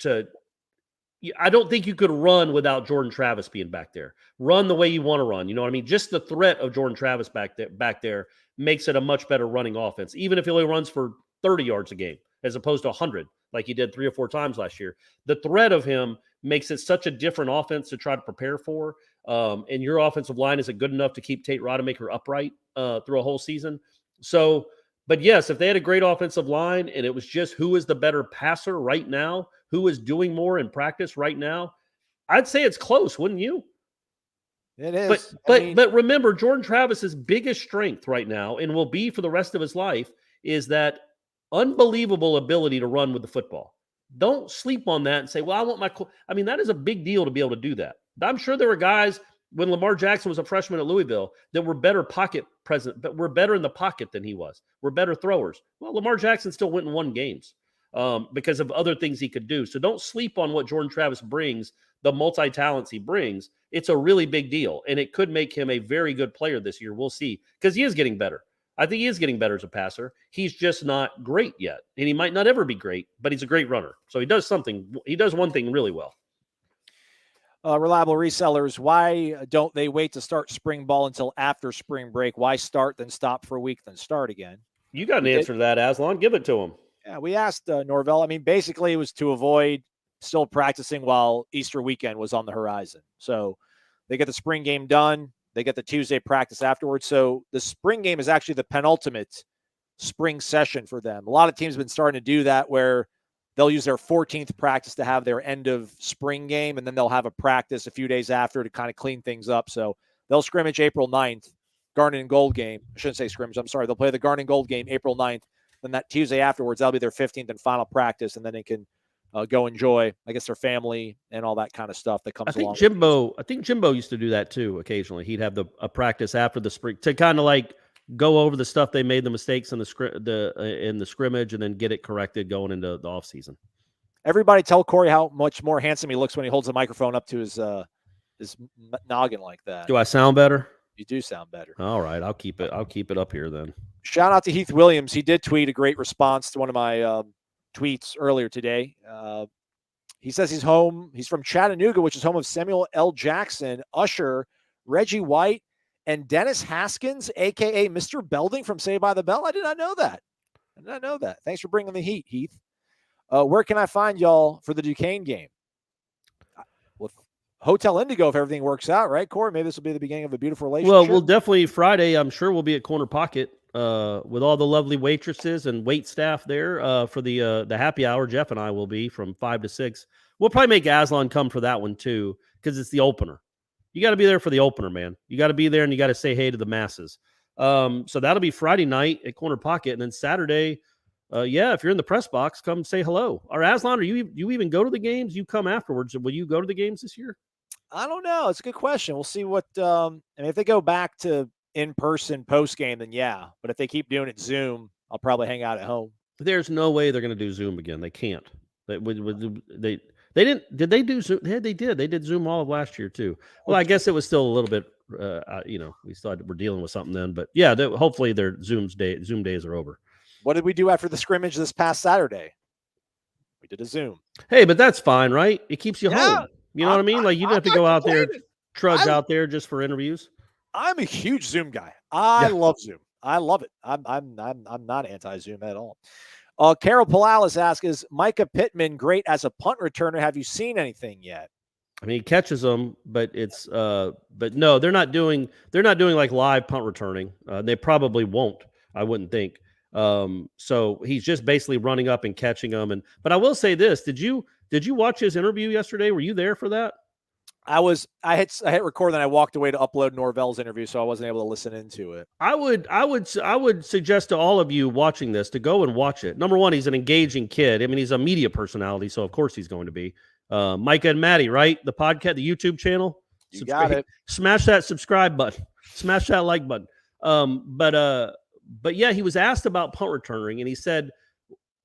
F: I don't think you could run without Jordan Travis being back there. Run the way you want to run. You know what I mean? Just the threat of Jordan Travis back there makes it a much better running offense, even if he only runs for 30 yards a game as opposed to 100 like he did 3 or 4 times last year. The threat of him makes it such a different offense to try to prepare for. And your offensive line isn't good enough to keep Tate Rodemaker upright through a whole season. So, but yes, if they had a great offensive line and it was just who is the better passer right now, who is doing more in practice right now, I'd say it's close, wouldn't you?
E: It is.
F: But remember, Jordan Travis's biggest strength right now, and will be for the rest of his life, is that unbelievable ability to run with the football. Don't sleep on that and say, well, I want my – I mean, that is a big deal to be able to do that. I'm sure there were guys when Lamar Jackson was a freshman at Louisville that were better pocket present, but were better in the pocket than he was. We're better throwers. Well, Lamar Jackson still went and won games because of other things he could do. So don't sleep on what Jordan Travis brings, the multi-talents he brings. It's a really big deal, and it could make him a very good player this year. We'll see, because he is getting better. I think he is getting better as a passer. He's just not great yet, and he might not ever be great, but he's a great runner. So he does something. He does one thing really well.
E: Reliable resellers, why don't they wait to start spring ball until after spring break? Why start, then stop for a week, then start again?
F: You got an answer to that, Aslan. Give it to him.
E: Yeah, we asked Norvell. I mean, basically it was to avoid still practicing while Easter weekend was on the horizon. So they get the spring game done. They get the Tuesday practice afterwards. So the spring game is actually the penultimate spring session for them. A lot of teams have been starting to do that, where they'll use their 14th practice to have their end of spring game, and then they'll have a practice a few days after to kind of clean things up. So they'll scrimmage April 9th, Garnet and Gold game. I shouldn't say scrimmage. I'm sorry. They'll play the Garnet and Gold game April 9th. Then that Tuesday afterwards, that'll be their 15th and final practice, and then they can go enjoy, I guess, their family and all that kind of stuff that comes along.
F: I think Jimbo used to do that too occasionally. He'd have a practice after the spring to kind of like go over the stuff they made, the mistakes in the scrimmage, and then get it corrected going into the offseason.
E: Everybody tell Corey how much more handsome he looks when he holds the microphone up to his noggin like that.
F: Do I sound better?
E: You do sound better.
F: All right, I'll keep it up here then.
E: Shout out to Heath Williams. He did tweet a great response to one of my tweets earlier today. He says he's home. He's from Chattanooga, which is home of Samuel L. Jackson, Usher, Reggie White, and Dennis Haskins, a.k.a. Mr. Belding from Saved by the Bell. I did not know that. Thanks for bringing the heat, Heath. Where can I find y'all for the Duquesne game? With Hotel Indigo, if everything works out, right, Corey? Maybe this will be the beginning of a beautiful relationship.
F: Well, we'll definitely Friday. I'm sure we'll be at Corner Pocket with all the lovely waitresses and wait staff there for the happy hour. Jeff and I will be from 5 to 6. We'll probably make Aslan come for that one too, because it's the opener. You got to be there for the opener, man. You got to be there, and you got to say hey to the masses. So that'll be Friday night at Corner Pocket, and then Saturday. If you're in the press box, come say hello. Or Aslan, you even go to the games? You come afterwards. Will you go to the games this year?
E: I don't know. It's a good question. We'll see what if they go back to in-person post-game, then yeah. But if they keep doing it Zoom, I'll probably hang out at home.
F: There's no way they're going to do Zoom again. They can't. They didn't. Did they do Zoom? Yeah, they did. They did Zoom all of last year too. Well, I guess it was still a little bit. We thought we're dealing with something then, but yeah. Hopefully their Zoom days are over.
E: What did we do after the scrimmage this past Saturday? We did a Zoom.
F: Hey, but that's fine, right? It keeps you home. You know what I mean? Like you don't have to go out there, trudge out there just for interviews.
E: I'm a huge Zoom guy. I love Zoom. I love it. I'm not anti-Zoom at all. Carol Palalis asks, is Micah Pittman great as a punt returner? Have you seen anything yet?
F: I mean, he catches them, but it's but no, they're not doing like live punt returning. They probably won't. I wouldn't think. So he's just basically running up and catching them. But I will say this: Did you watch his interview yesterday? Were you there for that?
E: I hit record, then I walked away to upload Norvell's interview, so I wasn't able to listen into it.
F: I would suggest to all of you watching this to go and watch it. Number one, he's an engaging kid. I mean, he's a media personality, so of course he's going to be. Micah and Maddie, right? The podcast, the YouTube channel.
E: You got it.
F: Smash that subscribe button. Smash that like button. But yeah, he was asked about punt returning, and he said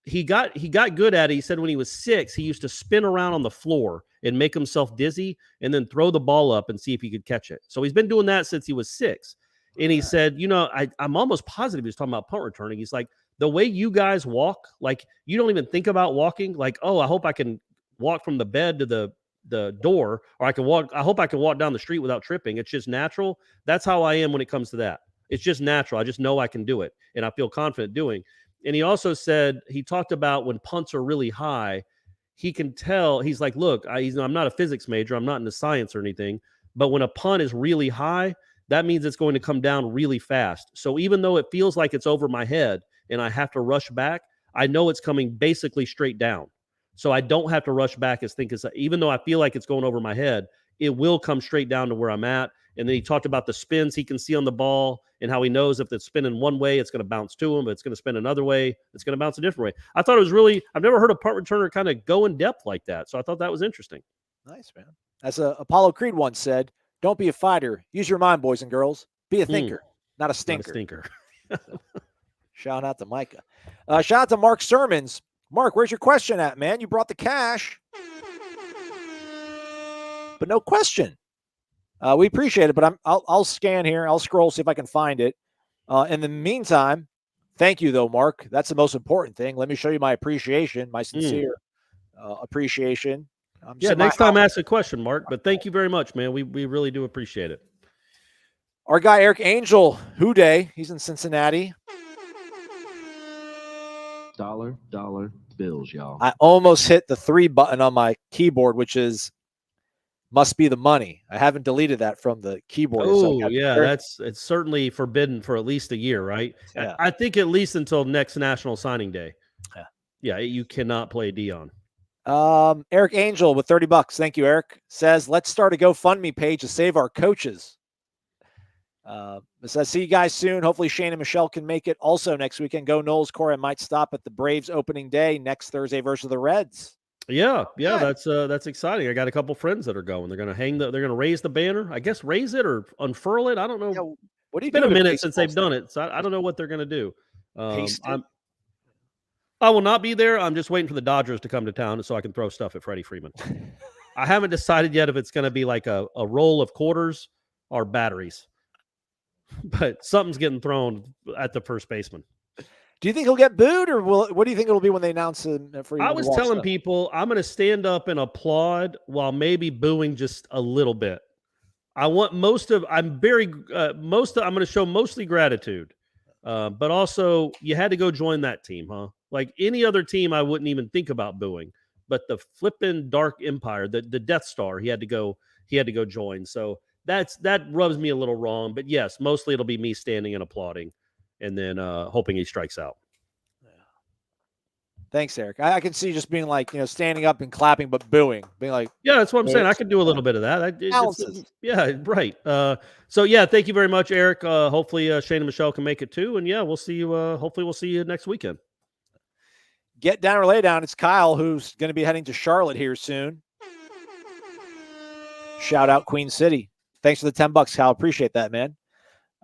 F: he got good at it. He said when he was 6, he used to spin around on the floor and make himself dizzy and then throw the ball up and see if he could catch it. So he's been doing that since he was 6. And he said, I'm almost positive he was talking about punt returning. He's like, the way you guys walk, like you don't even think about walking. Like, oh, I hope I can walk from the bed to the door, or I hope I can walk down the street without tripping. It's just natural. That's how I am when it comes to that. It's just natural. I just know I can do it, and I feel confident doing. And he also said, he talked about when punts are really high, he can tell. He's like, look, I'm not a physics major. I'm not into science or anything. But when a punt is really high, that means it's going to come down really fast. So even though it feels like it's over my head and I have to rush back, I know it's coming basically straight down. So I don't have to rush back even though I feel like it's going over my head, it will come straight down to where I'm at. And then he talked about the spins he can see on the ball and how he knows if it's spinning one way, it's going to bounce to him. But it's going to spin another way, it's going to bounce a different way. I thought it was really, I've never heard a punt returner kind of go in depth like that. So I thought that was interesting.
E: Nice, man. As Apollo Creed once said, don't be a fighter. Use your mind, boys and girls. Be a thinker, not a stinker.
F: Not a stinker.
E: Shout out to Micah. Shout out to Mark Sermons. Mark, where's your question at, man? You brought the cash, but no question. We appreciate it, but I'll scan here. I'll scroll, see if I can find it. In the meantime, thank you, though, Mark. That's the most important thing. Let me show you my appreciation, my sincere appreciation.
F: Next time ask a question, Mark. But thank you very much, man. We really do appreciate it.
E: Our guy, Eric Angel, Houday, he's in Cincinnati.
G: Dollar bills, y'all.
E: I almost hit the 3 button on my keyboard, which is must be the money. I haven't deleted that from the keyboard.
F: Oh, yeah, it's certainly forbidden for at least a year, right?
E: Yeah.
F: I think at least until next National Signing Day.
E: Yeah,
F: you cannot play Dion.
E: Eric Angel with $30. Thank you, Eric. Says, let's start a GoFundMe page to save our coaches. Says, see you guys soon. Hopefully Shane and Michelle can make it also next weekend. Go Noles. Corey might stop at the Braves opening day next Thursday versus the Reds.
F: Yeah, that's exciting. I got a couple friends that are going. They're going to they're going to raise the banner. I guess raise it or unfurl it. I don't know.
E: Yeah, what do you?
F: It's been a minute since they've done it, so I don't know what they're going to do. I will not be there. I'm just waiting for the Dodgers to come to town so I can throw stuff at Freddie Freeman. I haven't decided yet if it's going to be like a roll of quarters or batteries, but something's getting thrown at the first baseman.
E: Do you think he'll get booed, or what do you think it'll be when they announce him?
F: I was telling people I'm going to stand up and applaud while maybe booing just a little bit. I want I'm going to show mostly gratitude, but also you had to go join that team, huh? Like any other team, I wouldn't even think about booing. But the flippin' Dark Empire, the Death Star, he had to go join. So that rubs me a little wrong. But yes, mostly it'll be me standing and applauding, and then hoping he strikes out.
E: Yeah. Thanks, Eric. I can see just being like, standing up and clapping, but booing, being like,
F: yeah, that's what I'm saying. I could do a little bit of that. Yeah, right. So yeah, thank you very much, Eric. Hopefully Shane and Michelle can make it too, and yeah, we'll see you. Hopefully, we'll see you next weekend.
E: Get down or lay down. It's Kyle who's going to be heading to Charlotte here soon. Shout out Queen City. Thanks for the $10, Kyle. Appreciate that, man.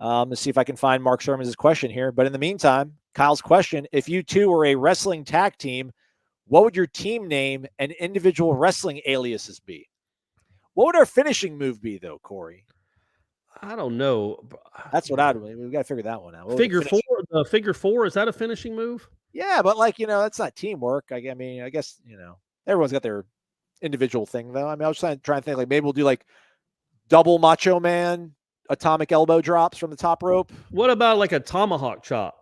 E: Let's see if I can find Mark Sermons' question here. But in the meantime, Kyle's question, if you two were a wrestling tag team, what would your team name and individual wrestling aliases be? What would our finishing move be, though, Corey?
F: I don't know.
E: That's what we've got to figure that one out.
F: Figure four, is that a finishing move?
E: Yeah, but that's not teamwork. I guess, everyone's got their individual thing, though. I mean, I was trying to think, like, maybe we'll do, like, double Macho Man atomic elbow drops from the top rope.
F: What about, like, a tomahawk chop?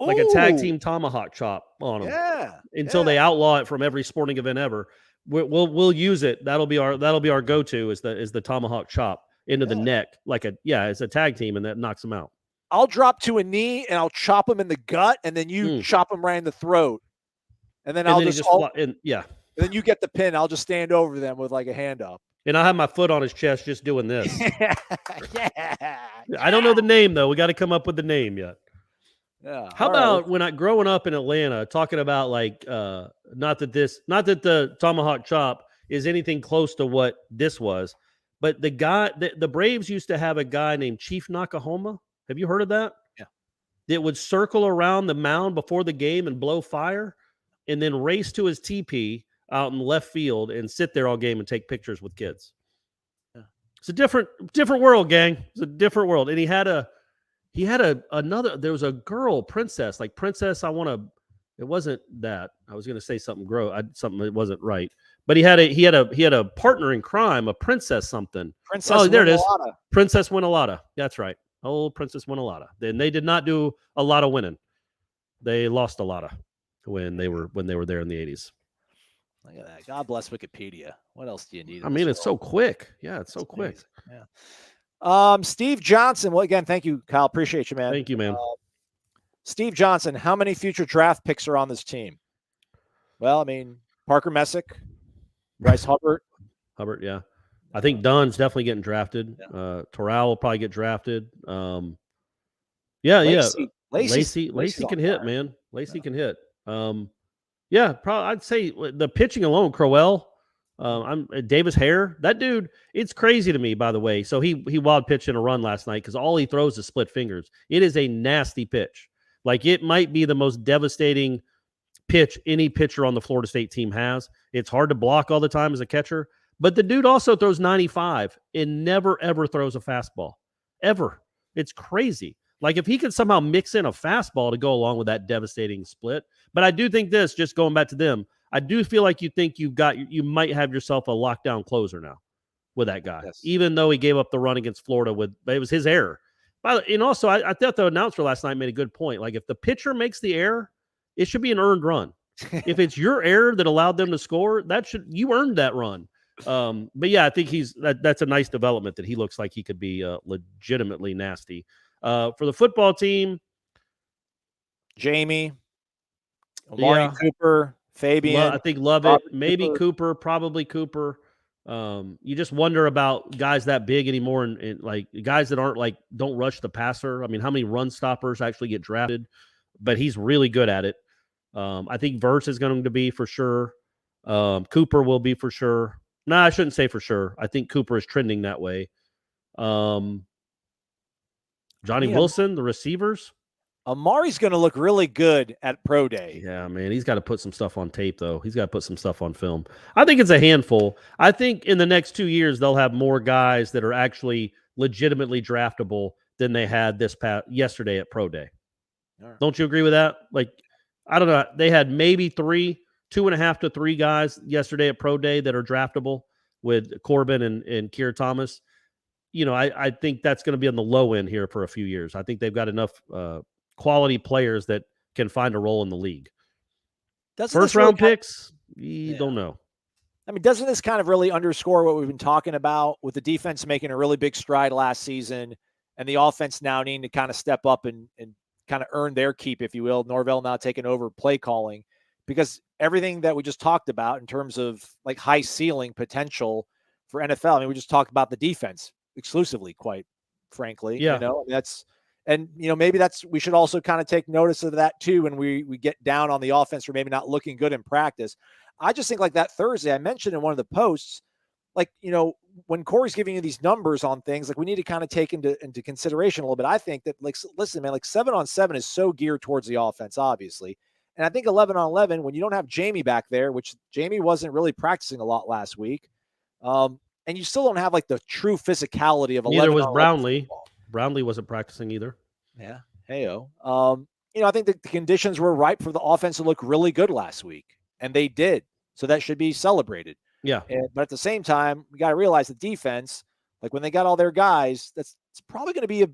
E: Ooh.
F: Like a tag team tomahawk chop on them.
E: Yeah.
F: Until they outlaw it from every sporting event ever. We'll use it. That'll be our go-to is the tomahawk chop into the neck. It's a tag team, and that knocks them out.
E: I'll drop to a knee and I'll chop him in the gut, and then you chop him right in the throat. And then and then you get the pin. I'll just stand over them with like a hand up.
F: And I'll have my foot on his chest just doing this.
E: Yeah.
F: I don't know the name, though. We got to come up with the name yet.
E: Yeah.
F: How about when growing up in Atlanta, talking about like not that the tomahawk chop is anything close to what this was, but the Braves used to have a guy named Chief Nakahoma. Have you heard of that?
E: Yeah.
F: That would circle around the mound before the game and blow fire, and then race to his teepee out in left field and sit there all game and take pictures with kids. Yeah. It's a different world, gang. It's a different world. And there was a girl, princess, I want to It wasn't that. I was going to say something something that wasn't right. But he had a partner in crime, a princess something.
E: Princess
F: there it is.
E: Winalata.
F: Princess Winalata. That's right. Old Princess Winalata. Then they did not do a lot of winning. They lost a lot of when they were there in the 80s.
E: Look at that. God bless Wikipedia. What else do you need?
F: I mean, it's so quick. Yeah, it's so quick.
E: Yeah. Steve Johnson. Well, again, thank you, Kyle. Appreciate you, man.
F: Thank you, man.
E: Steve Johnson, how many future draft picks are on this team? Well, I mean, Parker Messick, Bryce Hubbard.
F: Yeah. I think Dunn's definitely getting drafted. Terrell will probably get drafted. Lacey can hit, man. Lacey can hit. Probably I'd say the pitching alone, Crowell, Davis Hare, that dude, it's crazy to me, by the way. So he wild pitched in a run last night because all he throws is split fingers. It is a nasty pitch. Like, it might be the most devastating pitch any pitcher on the Florida State team has. It's hard to block all the time as a catcher, but the dude also throws 95 and never, ever throws a fastball. Ever. It's crazy. Like, if he could somehow mix in a fastball to go along with that devastating split. But I do think this, just going back to them, I do feel like you might have yourself a lockdown closer now with that guy, even though he gave up the run against Florida it was his error. And also, I thought the announcer last night made a good point. Like, if the pitcher makes the error, it should be an earned run. If it's your error that allowed them to score, you earned that run. But yeah, I think that's a nice development that he looks like he could be legitimately nasty. For the football team,
E: Jamie, Amari Cooper, Fabian.
F: I think Lovett, maybe Cooper, probably Cooper. You just wonder about guys that big anymore, and like guys that aren't don't rush the passer. I mean, how many run stoppers actually get drafted? But he's really good at it. I think Verse is going to be for sure. Cooper will be for sure. No, I shouldn't say for sure. I think Cooper is trending that way. Johnny Wilson, the receivers.
E: Amari's going to look really good at Pro Day.
F: Yeah, man. He's got to put some stuff on tape, though. He's got to put some stuff on film. I think it's a handful. I think in the next 2 years, they'll have more guys that are actually legitimately draftable than they had yesterday at Pro Day. Right. Don't you agree with that? Like, I don't know. They had maybe 2.5 to 3 guys yesterday at Pro Day that are draftable with Corbin and Keir Thomas. You know, I think that's going to be on the low end here for a few years. I think they've got enough quality players that can find a role in the league. First round picks, don't know.
E: I mean, doesn't this kind of really underscore what we've been talking about with the defense making a really big stride last season and the offense now needing to kind of step up and kind of earn their keep, if you will? Norvell now taking over play calling, because everything that we just talked about in terms of like high ceiling potential for NFL. I mean, we just talked about the defense exclusively, quite frankly.
F: Yeah.
E: You know, and, you know, maybe we should also kind of take notice of that too when we get down on the offense for maybe not looking good in practice. I just think like that Thursday, I mentioned in one of the posts, like, you know, when Corey's giving you these numbers on things, like we need to kind of take into consideration a little bit. I think that, like, listen, man, like 7-on-7 is so geared towards the offense, obviously. And I think 11-on-11, when you don't have Jamie back there, which Jamie wasn't really practicing a lot last week, and you still don't have like the true physicality of 11.
F: Neither was Brownlee. Football. Brownlee wasn't practicing either.
E: Yeah. Heyo. You know, I think that the conditions were ripe for the offense to look really good last week, and they did. So that should be celebrated.
F: Yeah.
E: But at the same time, we got to realize the defense, like when they got all their guys, it's probably going to be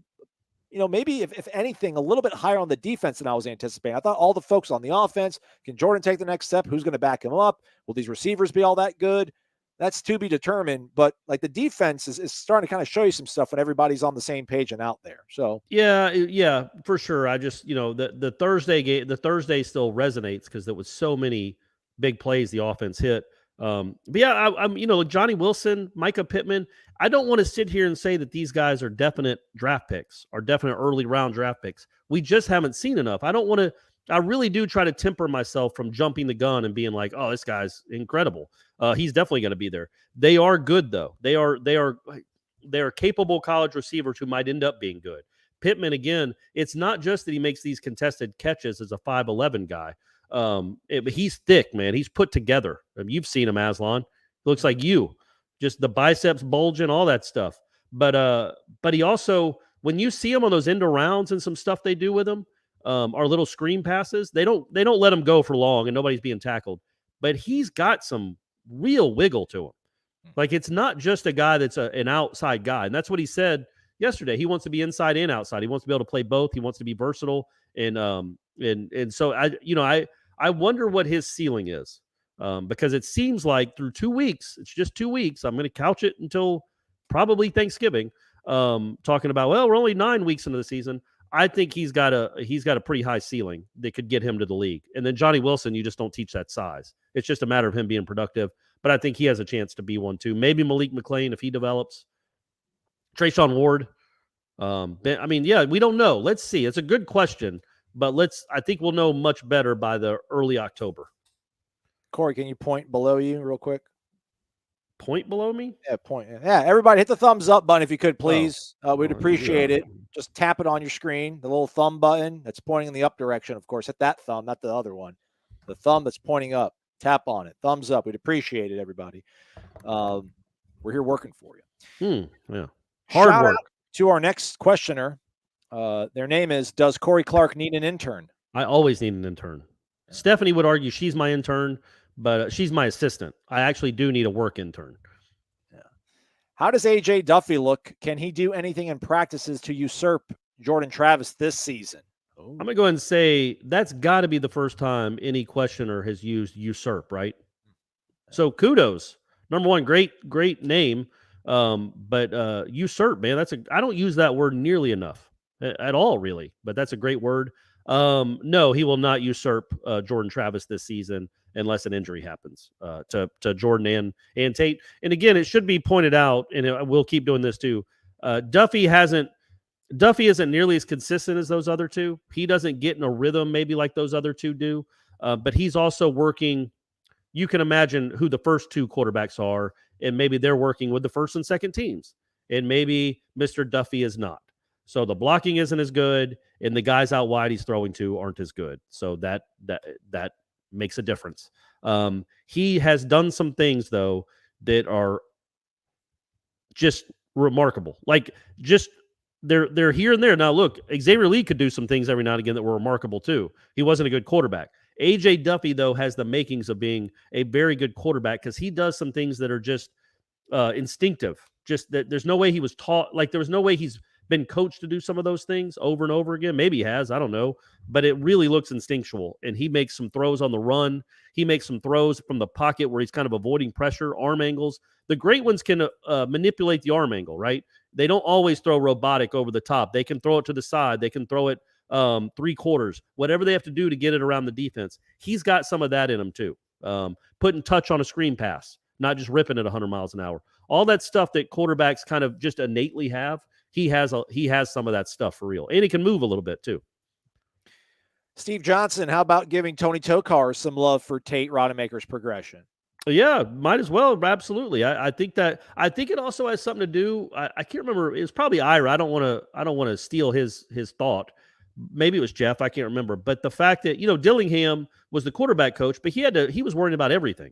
E: maybe if anything, a little bit higher on the defense than I was anticipating. I thought all the folks on the offense, can Jordan take the next step? Who's going to back him up? Will these receivers be all that good? That's to be determined, but like the defense is starting to kind of show you some stuff when everybody's on the same page and out there. So
F: yeah, for sure. I just, the Thursday game, the Thursday still resonates because there was so many big plays the offense hit. But yeah, I'm Johnny Wilson, Micah Pittman. I don't want to sit here and say that these guys are definite draft picks, are definite early round draft picks. We just haven't seen enough. I really do try to temper myself from jumping the gun and being like, oh, this guy's incredible. He's definitely going to be there. They are good though. They are capable college receivers who might end up being good. Pittman, again, it's not just that he makes these contested catches as a 5'11" guy. He's thick, man. He's put together. I mean, you've seen him, Aslan. Looks like you. Just the biceps bulging, all that stuff. But he also, when you see him on those end rounds and some stuff they do with him, are little screen passes. They don't let him go for long and nobody's being tackled. But he's got some real wiggle to him. Like, it's not just a guy that's an outside guy. And that's what he said yesterday. He wants to be inside and outside. He wants to be able to play both. He wants to be versatile. And so I wonder what his ceiling is. Because it seems like through 2 weeks, it's just 2 weeks. I'm going to couch it until probably Thanksgiving. Talking about, well, we're only 9 weeks into the season. I think he's got a pretty high ceiling that could get him to the league. And then Johnny Wilson, you just don't teach that size. It's just a matter of him being productive. But I think he has a chance to be one too. Maybe Malik McClain if he develops. Treshaun Ward. We don't know. Let's see. It's a good question, but I think we'll know much better by the early October.
E: Corey, can you point below you real quick?
F: Point below me?
E: Yeah, point. Yeah, everybody hit the thumbs up button if you could, please. We'd appreciate it. Just tap it on your screen, the little thumb button that's pointing in the up direction, of course. Hit that thumb, not the other one. The thumb that's pointing up. Tap on it. Thumbs up. We'd appreciate it, everybody. We're here working for you.
F: Yeah. Hard
E: Shout
F: work.
E: out to our next questioner. Their name is, does Corey Clark need an intern?
F: I always need an intern. Yeah. Stephanie would argue she's my intern, but she's my assistant. I actually do need a work intern.
E: Yeah. How does AJ Duffy look? Can he do anything in practices to usurp Jordan Travis this season?
F: I'm going to go ahead and say that's got to be the first time any questioner has used usurp, right? So kudos. Number one, great name. But usurp, man, I don't use that word nearly enough at all, really, but that's a great word. No, he will not usurp Jordan Travis this season unless an injury happens to Jordan and Tate. And again, it should be pointed out, and we'll keep doing this too. Duffy isn't nearly as consistent as those other two. He doesn't get in a rhythm maybe like those other two do, but he's also working. You can imagine who the first two quarterbacks are, and maybe they're working with the first and second teams, and maybe Mr. Duffy is not. So the blocking isn't as good, and the guys out wide he's throwing to aren't as good. So that makes a difference. He has done some things, though, that are just remarkable. Like, just they're here and there. Now, look, Xavier Lee could do some things every now and again that were remarkable, too. He wasn't a good quarterback. AJ Duffy, though, has the makings of being a very good quarterback because he does some things that are just instinctive. Just that there's no way he was taught. Like, there was no way he's been coached to do some of those things over and over again. Maybe he has. I don't know. But it really looks instinctual. And he makes some throws on the run. He makes some throws from the pocket where he's kind of avoiding pressure, arm angles. The great ones can manipulate the arm angle, right? They don't always throw robotic over the top. They can throw it to the side. They can throw it 3/4, whatever they have to do to get it around the defense. He's got some of that in him too. Putting touch on a screen pass, not just ripping it 100 miles an hour. All that stuff that quarterbacks kind of just innately have. He has some of that stuff for real, and he can move a little bit too.
E: Steve Johnson, how about giving Tony Tokar some love for Tate Rodemaker's progression?
F: Yeah, might as well. Absolutely. I think it also has something to do. I can't remember. It was probably Ira. I don't want to steal his thought. Maybe it was Jeff. I can't remember. But the fact that, Dillingham was the quarterback coach, but he was worrying about everything.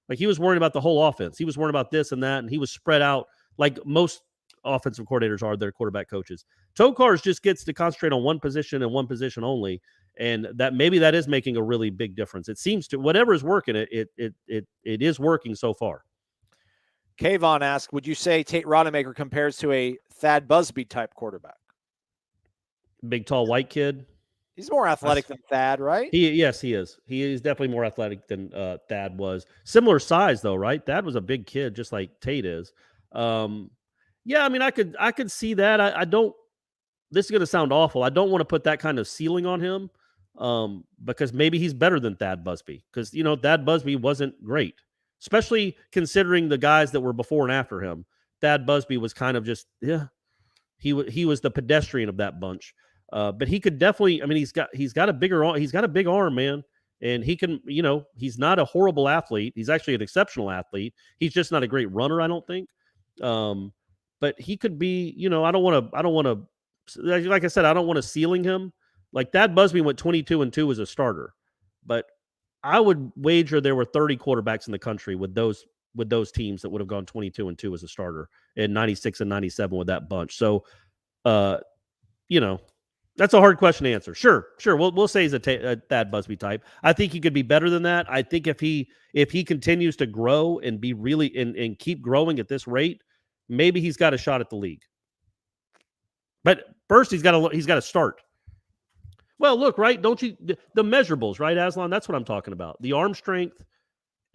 F: Like, he was worrying about the whole offense. He was worrying about this and that, and he was spread out like most offensive coordinators are their quarterback coaches. Tokars just gets to concentrate on one position and one position only, and that is making a really big difference. It seems to, whatever is working, it is working so far.
E: Kayvon asked, would you say Tate Rodemaker compares to a Thad Busby type quarterback?
F: Big, tall, white kid.
E: He's more athletic than Thad, right?
F: Yes, he is. He is definitely more athletic than Thad was. Similar size, though, right? Thad was a big kid, just like Tate is. Yeah, I mean, I could see that. I don't. This is going to sound awful. I don't want to put that kind of ceiling on him, because maybe he's better than Thad Busby. Because Thad Busby wasn't great, especially considering the guys that were before and after him. Thad Busby was kind of just he was the pedestrian of that bunch. But he could definitely. I mean, he's got a big arm, man, and he can. He's not a horrible athlete. He's actually an exceptional athlete. He's just not a great runner, I don't think. But he could be. I don't want to. Like I said, I don't want to ceiling him. Like, Thad Busby went 22-2 as a starter, but I would wager there were 30 quarterbacks in the country with those teams that would have gone 22-2 as a starter, and 96 and 97 with that bunch. So, That's a hard question to answer. Sure. We'll say he's a Thad Busby type. I think he could be better than that. I think if he continues to grow and be really and keep growing at this rate, maybe he's got a shot at the league. But first, he's got to start. Well, look, right? Don't you the measurables, right, Aslan? That's what I'm talking about. The arm strength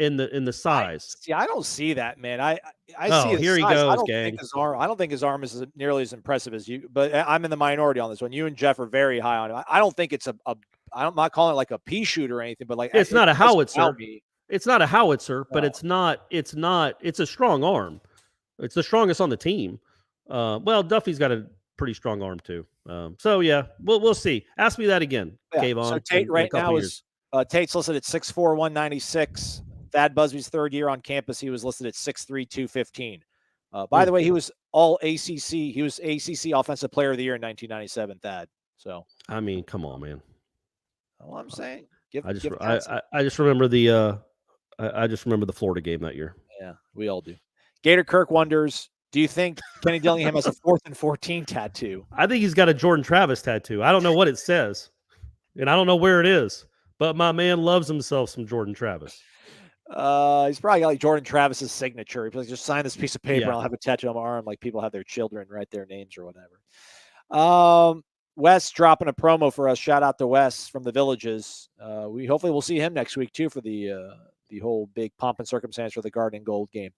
F: and the size.
E: I don't see that, man. I
F: Oh,
E: see the
F: here he
E: size.
F: goes, gang.
E: I don't think his arm is nearly as impressive as you. But I'm in the minority on this one. You and Jeff are very high on it. I don't think it's I'm not calling it like a pea shooter or anything, but like
F: it's not a howitzer. It's not a howitzer, but
E: No.
F: it's a strong arm. It's the strongest on the team. Well, Duffy's got a pretty strong arm too. So yeah, we'll see. Ask me that again, Kayvon.
E: So Tate right now is Tate's listed at 6'4", 196. Thad Busby's third year on campus, he was listed at 6'3", 215. By the way, he was all ACC. He was ACC Offensive Player of the Year in 1997. Thad. So
F: I mean, come on, man.
E: All I'm saying.
F: I just remember the Florida game that year.
E: Yeah, we all do. Gator Kirk wonders, do you think Kenny Dillingham has a 4th and 14 tattoo?
F: I think he's got a Jordan Travis tattoo. I don't know what it says, and I don't know where it is, but my man loves himself some Jordan Travis.
E: He's probably got like Jordan Travis's signature. He's like, just sign this piece of paper.
F: Yeah.
E: And I'll have a tattoo on my arm, like people have their children write their names or whatever. Wes dropping a promo for us. Shout out to Wes from the Villages. We hopefully we'll see him next week too for the whole big pomp and circumstance for the Garden and Gold game.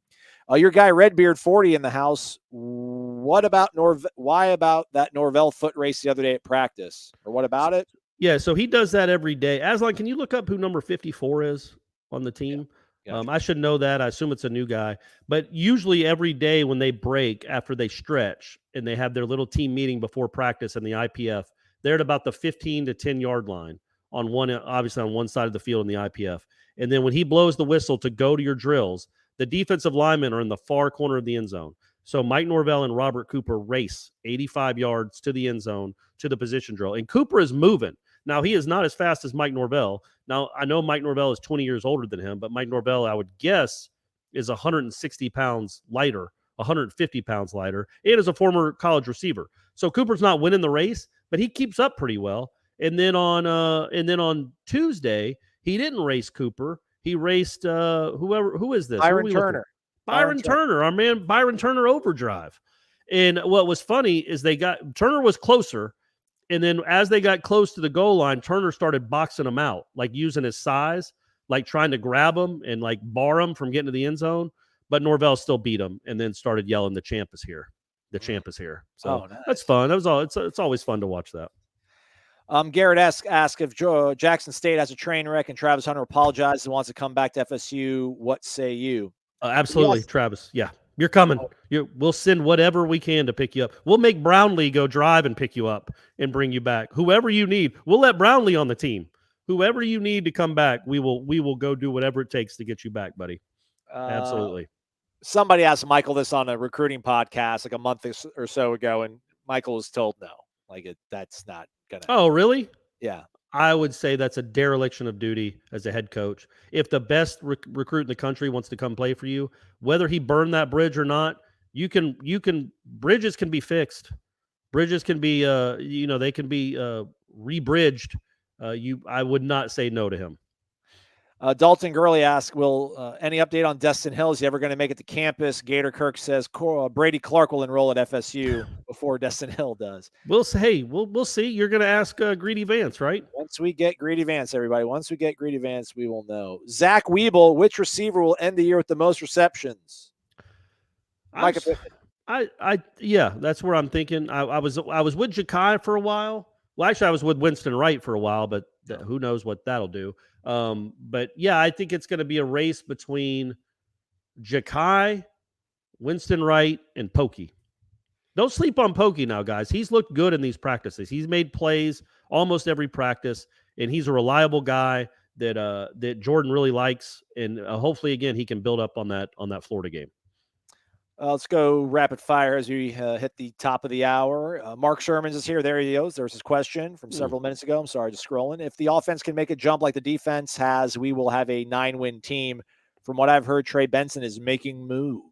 E: Your guy Redbeard 40 in the house. What about why about that Norvell foot race the other day at practice? Or what about it?
F: Yeah, so he does that every day. Aslan, can you look up who number 54 is on the team?
E: Yeah.
F: I should know that. I assume it's a new guy. But usually every day when they break after they stretch and they have their little team meeting before practice in the IPF, they're at about the 15 to 10 yard line obviously on one side of the field in the IPF. And then when he blows the whistle to go to your drills, the defensive linemen are in the far corner of the end zone. So Mike Norvell and Robert Cooper race 85 yards to the end zone to the position drill. And Cooper is moving. Now, he is not as fast as Mike Norvell. Now, I know Mike Norvell is 20 years older than him, but Mike Norvell, I would guess, is 160 pounds lighter, 150 pounds lighter, and is a former college receiver. So Cooper's not winning the race, but he keeps up pretty well. And then on Tuesday, he didn't race Cooper. He raced who is this?
E: Byron Turner.
F: Byron Turner, our man Byron Turner overdrive. And what was funny is Turner was closer. And then as they got close to the goal line, Turner started boxing him out, like using his size, like trying to grab him and like bar him from getting to the end zone. But Norvell still beat him and then started yelling, "The champ is here. The champ is here." So
E: nice.
F: That's fun. That was all. It's always fun to watch that.
E: Garrett asked if Jackson State has a train wreck and Travis Hunter apologizes and wants to come back to FSU. What say you?
F: Absolutely, yes. Travis. Yeah, you're coming. We'll send whatever we can to pick you up. We'll make Brownlee go drive and pick you up and bring you back. Whoever you need, we'll let Brownlee on the team. Whoever you need to come back, we will go do whatever it takes to get you back, buddy. Absolutely.
E: Somebody asked Michael this on a recruiting podcast like a month or so ago, and Michael was told no. That's not gonna.
F: Oh, really?
E: Yeah.
F: I would say that's a dereliction of duty as a head coach. If the best recruit in the country wants to come play for you, whether he burned that bridge or not, bridges can be fixed. Bridges can be, they can be re-bridged. I would not say no to him.
E: Dalton Gurley asks, will any update on Destin Hill? Is he ever going to make it to campus? Gator Kirk says Brady Clark will enroll at FSU before Destin Hill does.
F: We'll see. We'll see. You're going to ask Greedy Vance, right?
E: Once we get Greedy Vance, everybody. Once we get Greedy Vance, we will know. Zach Weeble, which receiver will end the year with the most receptions? Micah Pittman.
F: Yeah, that's where I'm thinking. I was with Ja'Kai for a while. Well, actually, I was with Winston Wright for a while, but who knows what that'll do. But yeah, I think it's going to be a race between Ja'Kai, Winston Wright, and Pokey. Don't sleep on Pokey now, guys. He's looked good in these practices. He's made plays almost every practice, and he's a reliable guy that Jordan really likes. And hopefully, again, he can build up on that Florida game.
E: Let's go rapid fire as we hit the top of the hour. Mark Shermans is here. There he goes. There's his question from several minutes ago. I'm sorry, just scrolling. If the offense can make a jump like the defense has, we will have a 9-win team. From what I've heard, Trey Benson is making moves.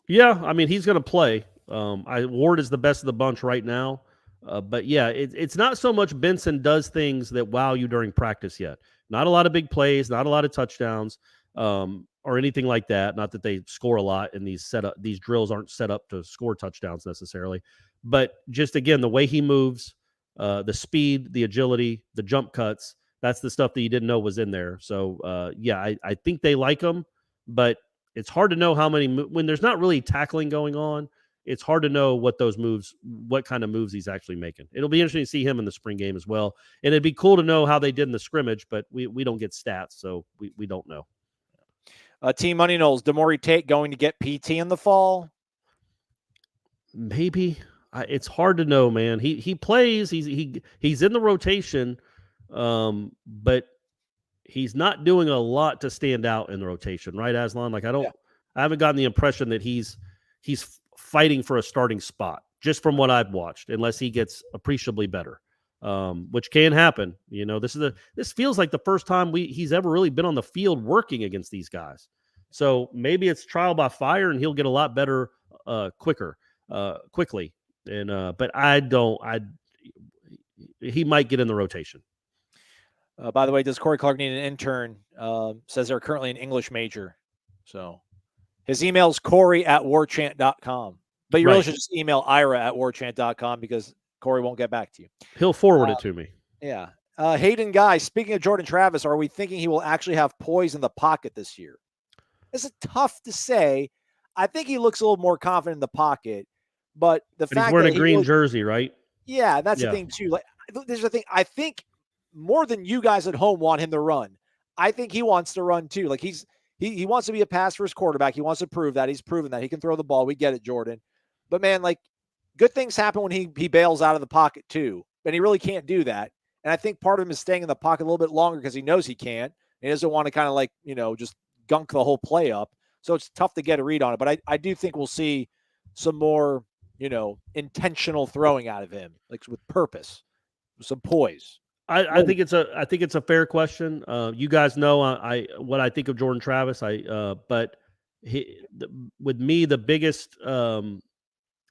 E: Yeah,
F: I mean, he's going to play. Ward is the best of the bunch right now. But yeah, it's not so much Benson does things that wow you during practice yet. Not a lot of big plays, not a lot of touchdowns, or anything like that. Not that they score a lot, and these drills aren't set up to score touchdowns necessarily. But just again, the way he moves, the speed, the agility, the jump cuts. That's the stuff that you didn't know was in there. So yeah, I think they like him, but it's hard to know how many when there's not really tackling going on. It's hard to know what kind of moves he's actually making. It'll be interesting to see him in the spring game as well. And it'd be cool to know how they did in the scrimmage, but we don't get stats, so we don't know.
E: Team Money Knowles, Demorie Tate going to get PT in the fall?
F: Maybe. It's hard to know, man. He plays. He's in the rotation, but he's not doing a lot to stand out in the rotation, right, Aslan? Like I haven't gotten the impression that he's fighting for a starting spot just from what I've watched, unless he gets appreciably better, which can happen. You know, this feels like the first time he's ever really been on the field working against these guys. So maybe it's trial by fire and he'll get a lot better quickly. And but he might get in the rotation.
E: By the way, does Corey Clark need an intern? Says they're currently an English major. So his email is Corey@warchant.com. But you really should just email Ira@warchant.com because Corey won't get back to you.
F: He'll forward it to me.
E: Yeah. Hayden Guy, speaking of Jordan Travis, are we thinking he will actually have poise in the pocket this year? This is tough to say. I think he looks a little more confident in the pocket, but the fact
F: he's wearing
E: that
F: a green jersey, right?
E: Yeah, that's the thing too. Like, there's the thing. I think more than you guys at home want him to run, I think he wants to run too. Like he wants to be a pass first quarterback. He wants to prove that. He's proven that he can throw the ball. We get it, Jordan. But man, like good things happen when he bails out of the pocket too. And he really can't do that. And I think part of him is staying in the pocket a little bit longer because he knows he can't. He doesn't want to kind of like, just gunk the whole play up. So it's tough to get a read on it. But I do think we'll see some more, intentional throwing out of him, like with purpose, some poise.
F: I think it's a fair question. You guys know what I think of Jordan Travis. But with me, the biggest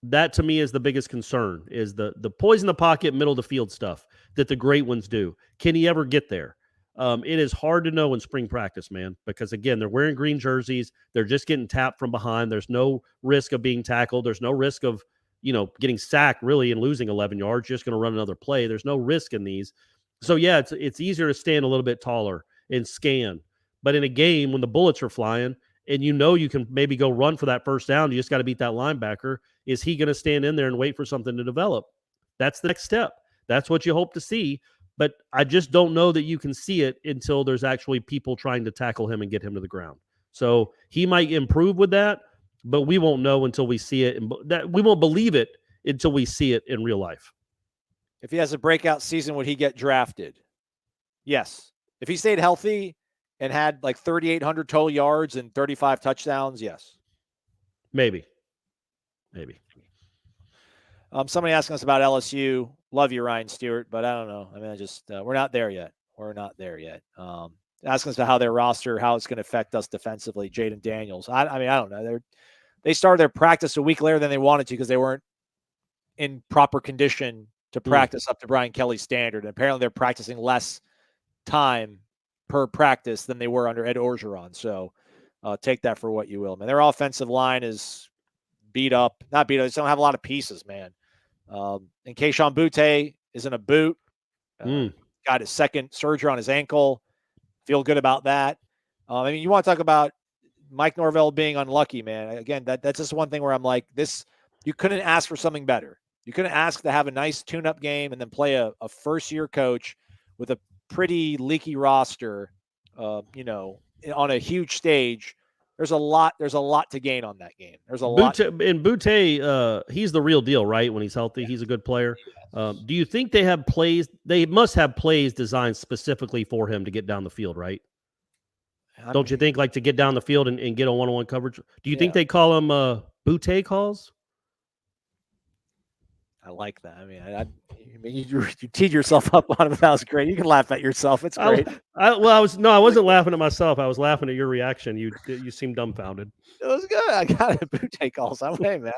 F: that to me is the biggest concern is the poise in the pocket, middle of the field stuff that the great ones do. Can he ever get there? It is hard to know in spring practice, man, because again, they're wearing green jerseys. They're just getting tapped from behind. There's no risk of being tackled. There's no risk of, getting sacked really and losing 11 yards. Just going to run another play. There's no risk in these. So yeah, it's easier to stand a little bit taller and scan. But in a game when the bullets are flying and you can maybe go run for that first down, you just got to beat that linebacker. Is he going to stand in there and wait for something to develop? That's the next step. That's what you hope to see. But I just don't know that you can see it until there's actually people trying to tackle him and get him to the ground. So he might improve with that, but we won't know until we see it. And that we won't believe it until we see it in real life.
E: If he has a breakout season, would he get drafted? Yes. If he stayed healthy and had like 3,800 total yards and 35 touchdowns, yes.
F: Maybe.
E: Somebody asking us about LSU. Love you, Ryan Stewart, but I don't know. I mean, we're not there yet. Asking us about how their roster, how it's going to affect us defensively. Jaden Daniels. I don't know. They started their practice a week later than they wanted to because they weren't in proper condition to practice up to Brian Kelly's standard. And apparently they're practicing less time per practice than they were under Ed Orgeron. So take that for what you will, man. Their offensive line is beat up. Not beat up. They don't have a lot of pieces, man. And Keyshawn Butte is in a boot. Got his second surgery on his ankle. Feel good about that. You want to talk about Mike Norvell being unlucky, man. Again, that's just one thing where I'm like, this, you couldn't ask for something better. You couldn't ask to have a nice tune-up game and then play a first-year coach with a pretty leaky roster, on a huge stage. There's a lot to gain on that game. There's a lot.
F: And Butte, he's the real deal, right? When he's healthy, he's a good player. Do you think they have plays? They must have plays designed specifically for him to get down the field, right? Don't you think, like to get down the field and get a one-on-one coverage? Do you think they call him Butte calls?
E: I like that. I mean, you teed yourself up on it. That was great. You can laugh at yourself. It's great.
F: I wasn't laughing at myself. I was laughing at your reaction. You seemed dumbfounded.
E: It was good. I got a boot take also. Hey, man.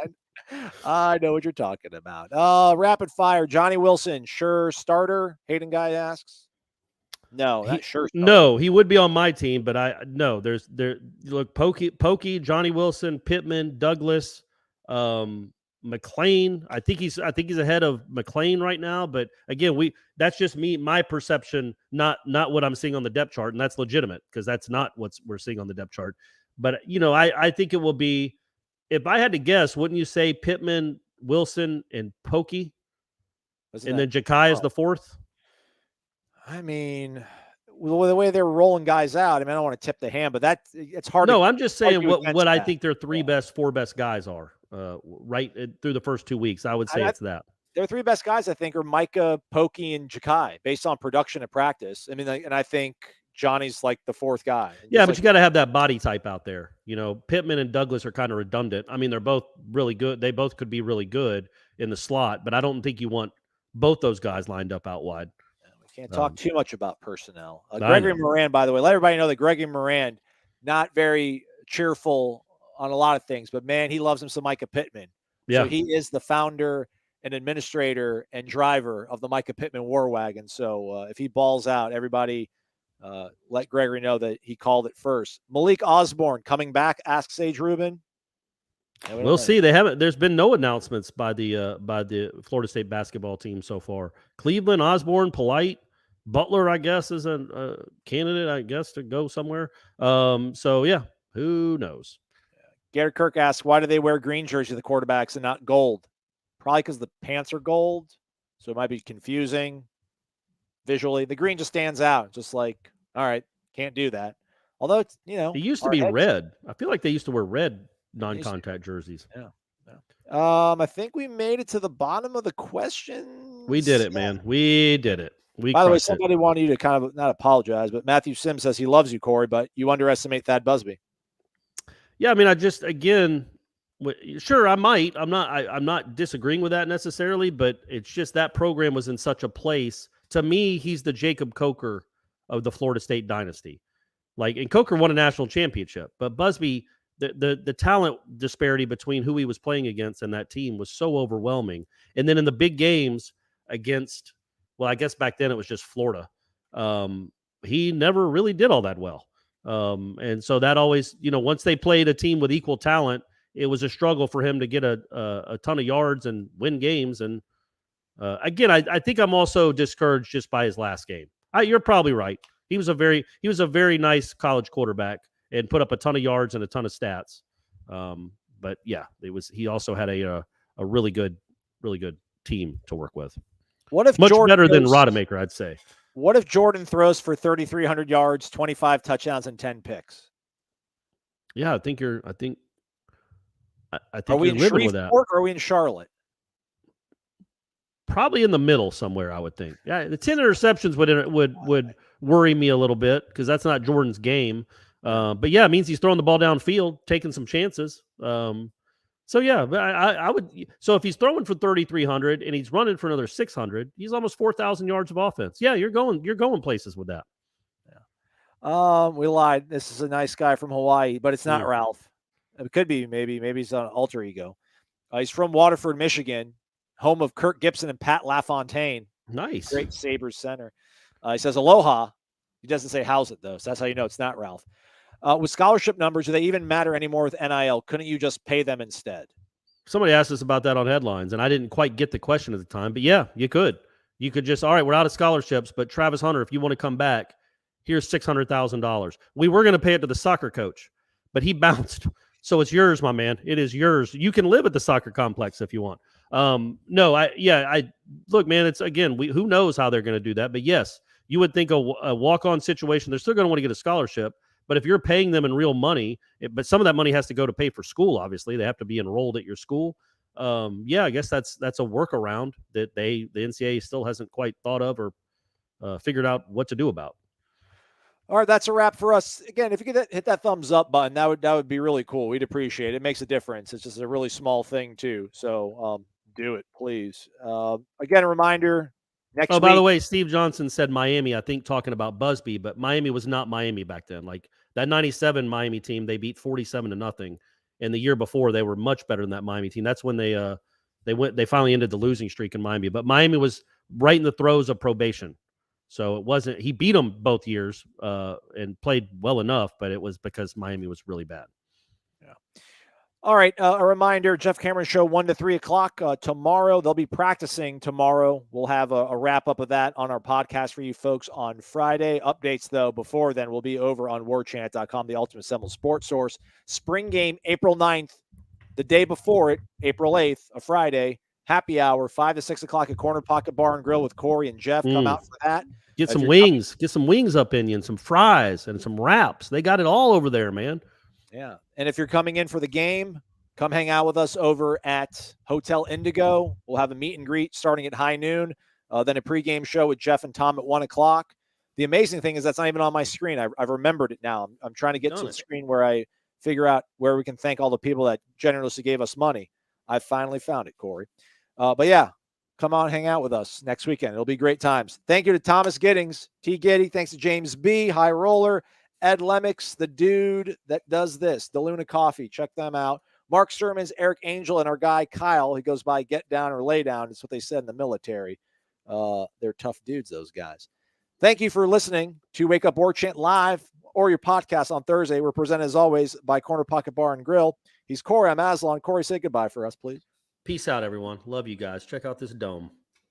E: I know what you're talking about. Rapid fire. Johnny Wilson, sure starter. Hayden Guy asks. No, that's sure. Starter.
F: No, he would be on my team, but look, Pokey, Johnny Wilson, Pittman, Douglas, McLean. I think he's ahead of McLean right now. But again, that's just my perception, not what I'm seeing on the depth chart, and that's legitimate because that's not what we're seeing on the depth chart. But I think it will be. If I had to guess, wouldn't you say Pittman, Wilson, and Pokey, and then Ja'Kai is the fourth?
E: I mean, the way they're rolling guys out, I mean, I don't want to tip the hand, but it's hard.
F: No, I'm just saying what I think their four best guys are right through the first 2 weeks. I would say it's that.
E: Their three best guys, I think, are Micah, Pokey, and Ja'Kai based on production and practice. I mean, and I think Johnny's like the fourth guy.
F: Yeah, but you got to have that body type out there. Pittman and Douglas are kind of redundant. I mean, they're both really good. They both could be really good in the slot, but I don't think you want both those guys lined up out wide.
E: We can't talk too much about personnel. Gregory Moran, by the way, let everybody know that Gregory Moran, not very cheerful on a lot of things, but man, he loves him some Micah Pittman.
F: Yeah.
E: So he is the founder and administrator and driver of the Micah Pittman War Wagon. So if he balls out, everybody let Gregory know that he called it first. Malik Osborne coming back, asks Sage Rubin.
F: We'll see. There's been no announcements by the Florida State basketball team so far. Cleveland, Osborne, Polite, Butler, I guess, is a candidate, I guess, to go somewhere. So yeah, who knows?
E: Garrett Kirk asks, why do they wear green jersey, the quarterbacks, and not gold? Probably because the pants are gold, so it might be confusing visually. The green just stands out. Just like, all right, can't do that. Although it's,
F: it used to be red. I feel like they used to wear red non-contact jerseys.
E: Yeah. I think we made it to the bottom of the question.
F: We did it, man. We did it.
E: By the way, somebody wanted you to kind of not apologize, but Matthew Sims says he loves you, Corey, but you underestimate Thad Busby.
F: Yeah, I mean, sure, I might. I'm not disagreeing with that necessarily, but it's just that program was in such a place. To me, he's the Jacob Coker of the Florida State dynasty. And Coker won a national championship, but Busby, the talent disparity between who he was playing against and that team was so overwhelming. And then in the big games against, well, I guess back then it was just Florida. He never really did all that well. And so that always, once they played a team with equal talent, it was a struggle for him to get a ton of yards and win games. And again, I think I'm also discouraged just by his last game. You're probably right. He was a very nice college quarterback and put up a ton of yards and a ton of stats. But yeah, he also had a really good team to work with.
E: What if
F: much better than Rodemaker, I'd say.
E: What if Jordan throws for 3,300 yards, 25 touchdowns, and 10 picks?
F: Yeah, I think are
E: we
F: you're
E: in
F: living with that.
E: Or are we in Charlotte?
F: Probably in the middle somewhere, I would think. Yeah, the 10 interceptions would worry me a little bit because that's not Jordan's game. But yeah, it means he's throwing the ball downfield, taking some chances. So yeah, I would. So if he's throwing for 3,300 and he's running for another 600, he's almost 4,000 yards of offense. Yeah, you're going places with that.
E: Yeah. We lied. This is a nice guy from Hawaii, but it's not Ralph. It could be maybe he's an alter ego. He's from Waterford, Michigan, home of Kirk Gibson and Pat LaFontaine.
F: Nice,
E: great Sabres center. He says aloha. He doesn't say how's it though, so that's how you know it's not Ralph. With scholarship numbers, do they even matter anymore with NIL? Couldn't you just pay them instead?
F: Somebody asked us about that on Headlines, and I didn't quite get the question at the time. But yeah, you could. You could just, all right, we're out of scholarships, but Travis Hunter, if you want to come back, here's $600,000. We were going to pay it to the soccer coach, but he bounced. So it's yours, my man. It is yours. You can live at the soccer complex if you want. Look, man, it's again, who knows how they're going to do that. But yes, you would think a walk-on situation, they're still going to want to get a scholarship. But if you're paying them in real money, but some of that money has to go to pay for school, obviously. They have to be enrolled at your school. I guess that's a workaround that the NCAA still hasn't quite thought of or figured out what to do about.
E: All right, that's a wrap for us. Again, if you could hit that thumbs up button, that would be really cool. We'd appreciate it. It makes a difference. It's just a really small thing too. So Do it, please. Again, a reminder. Next
F: Oh,
E: week.
F: by the way, Steve Johnson said Miami, I think talking about Busby, but Miami was not Miami back then. Like that 97 Miami team, they beat 47-0. And the year before, they were much better than that Miami team. That's when they finally ended the losing streak in Miami. But Miami was right in the throes of probation. So it wasn't, he beat them both years and played well enough, but it was because Miami was really bad.
E: Yeah. All right. A reminder, Jeff Cameron Show 1 to 3 o'clock tomorrow. They'll be practicing tomorrow. We'll have a wrap up of that on our podcast for you folks on Friday. Updates, though, before then will be over on warchant.com, the ultimate Seminole sports source. Spring game, April 9th. The day before it, April 8th, a Friday, happy hour, 5 to 6 o'clock at Corner Pocket Bar and Grill with Corey and Jeff. Come out for that.
F: Get some wings. Get some wings up in you and some fries and some wraps. They got it all over there, man.
E: Yeah. And if you're coming in for the game, come hang out with us over at Hotel Indigo. We'll have a meet and greet starting at high noon, then a pregame show with Jeff and Tom at 1 o'clock. The amazing thing is that's not even on my screen. I've remembered it now. I'm trying to get to the screen where I figure out where we can thank all the people that generously gave us money. I finally found it, Corey. But yeah, come on, hang out with us next weekend. It'll be great times. Thank you to Thomas Giddings, T. Giddy. Thanks to James B., High Roller, Ed Lemmix, the dude that does this, the Luna Coffee. Check them out. Mark Sermons, Eric Angel, and our guy Kyle. He goes by Get Down or Lay Down. It's what they said in the military. They're tough dudes, those guys. Thank you for listening to Wake Up Warchant Live or your podcast on Thursday. We're presented, as always, by Corner Pocket Bar and Grill. He's Corey. I'm Aslan. Corey, say goodbye for us, please.
F: Peace out, everyone. Love you guys. Check out this dome.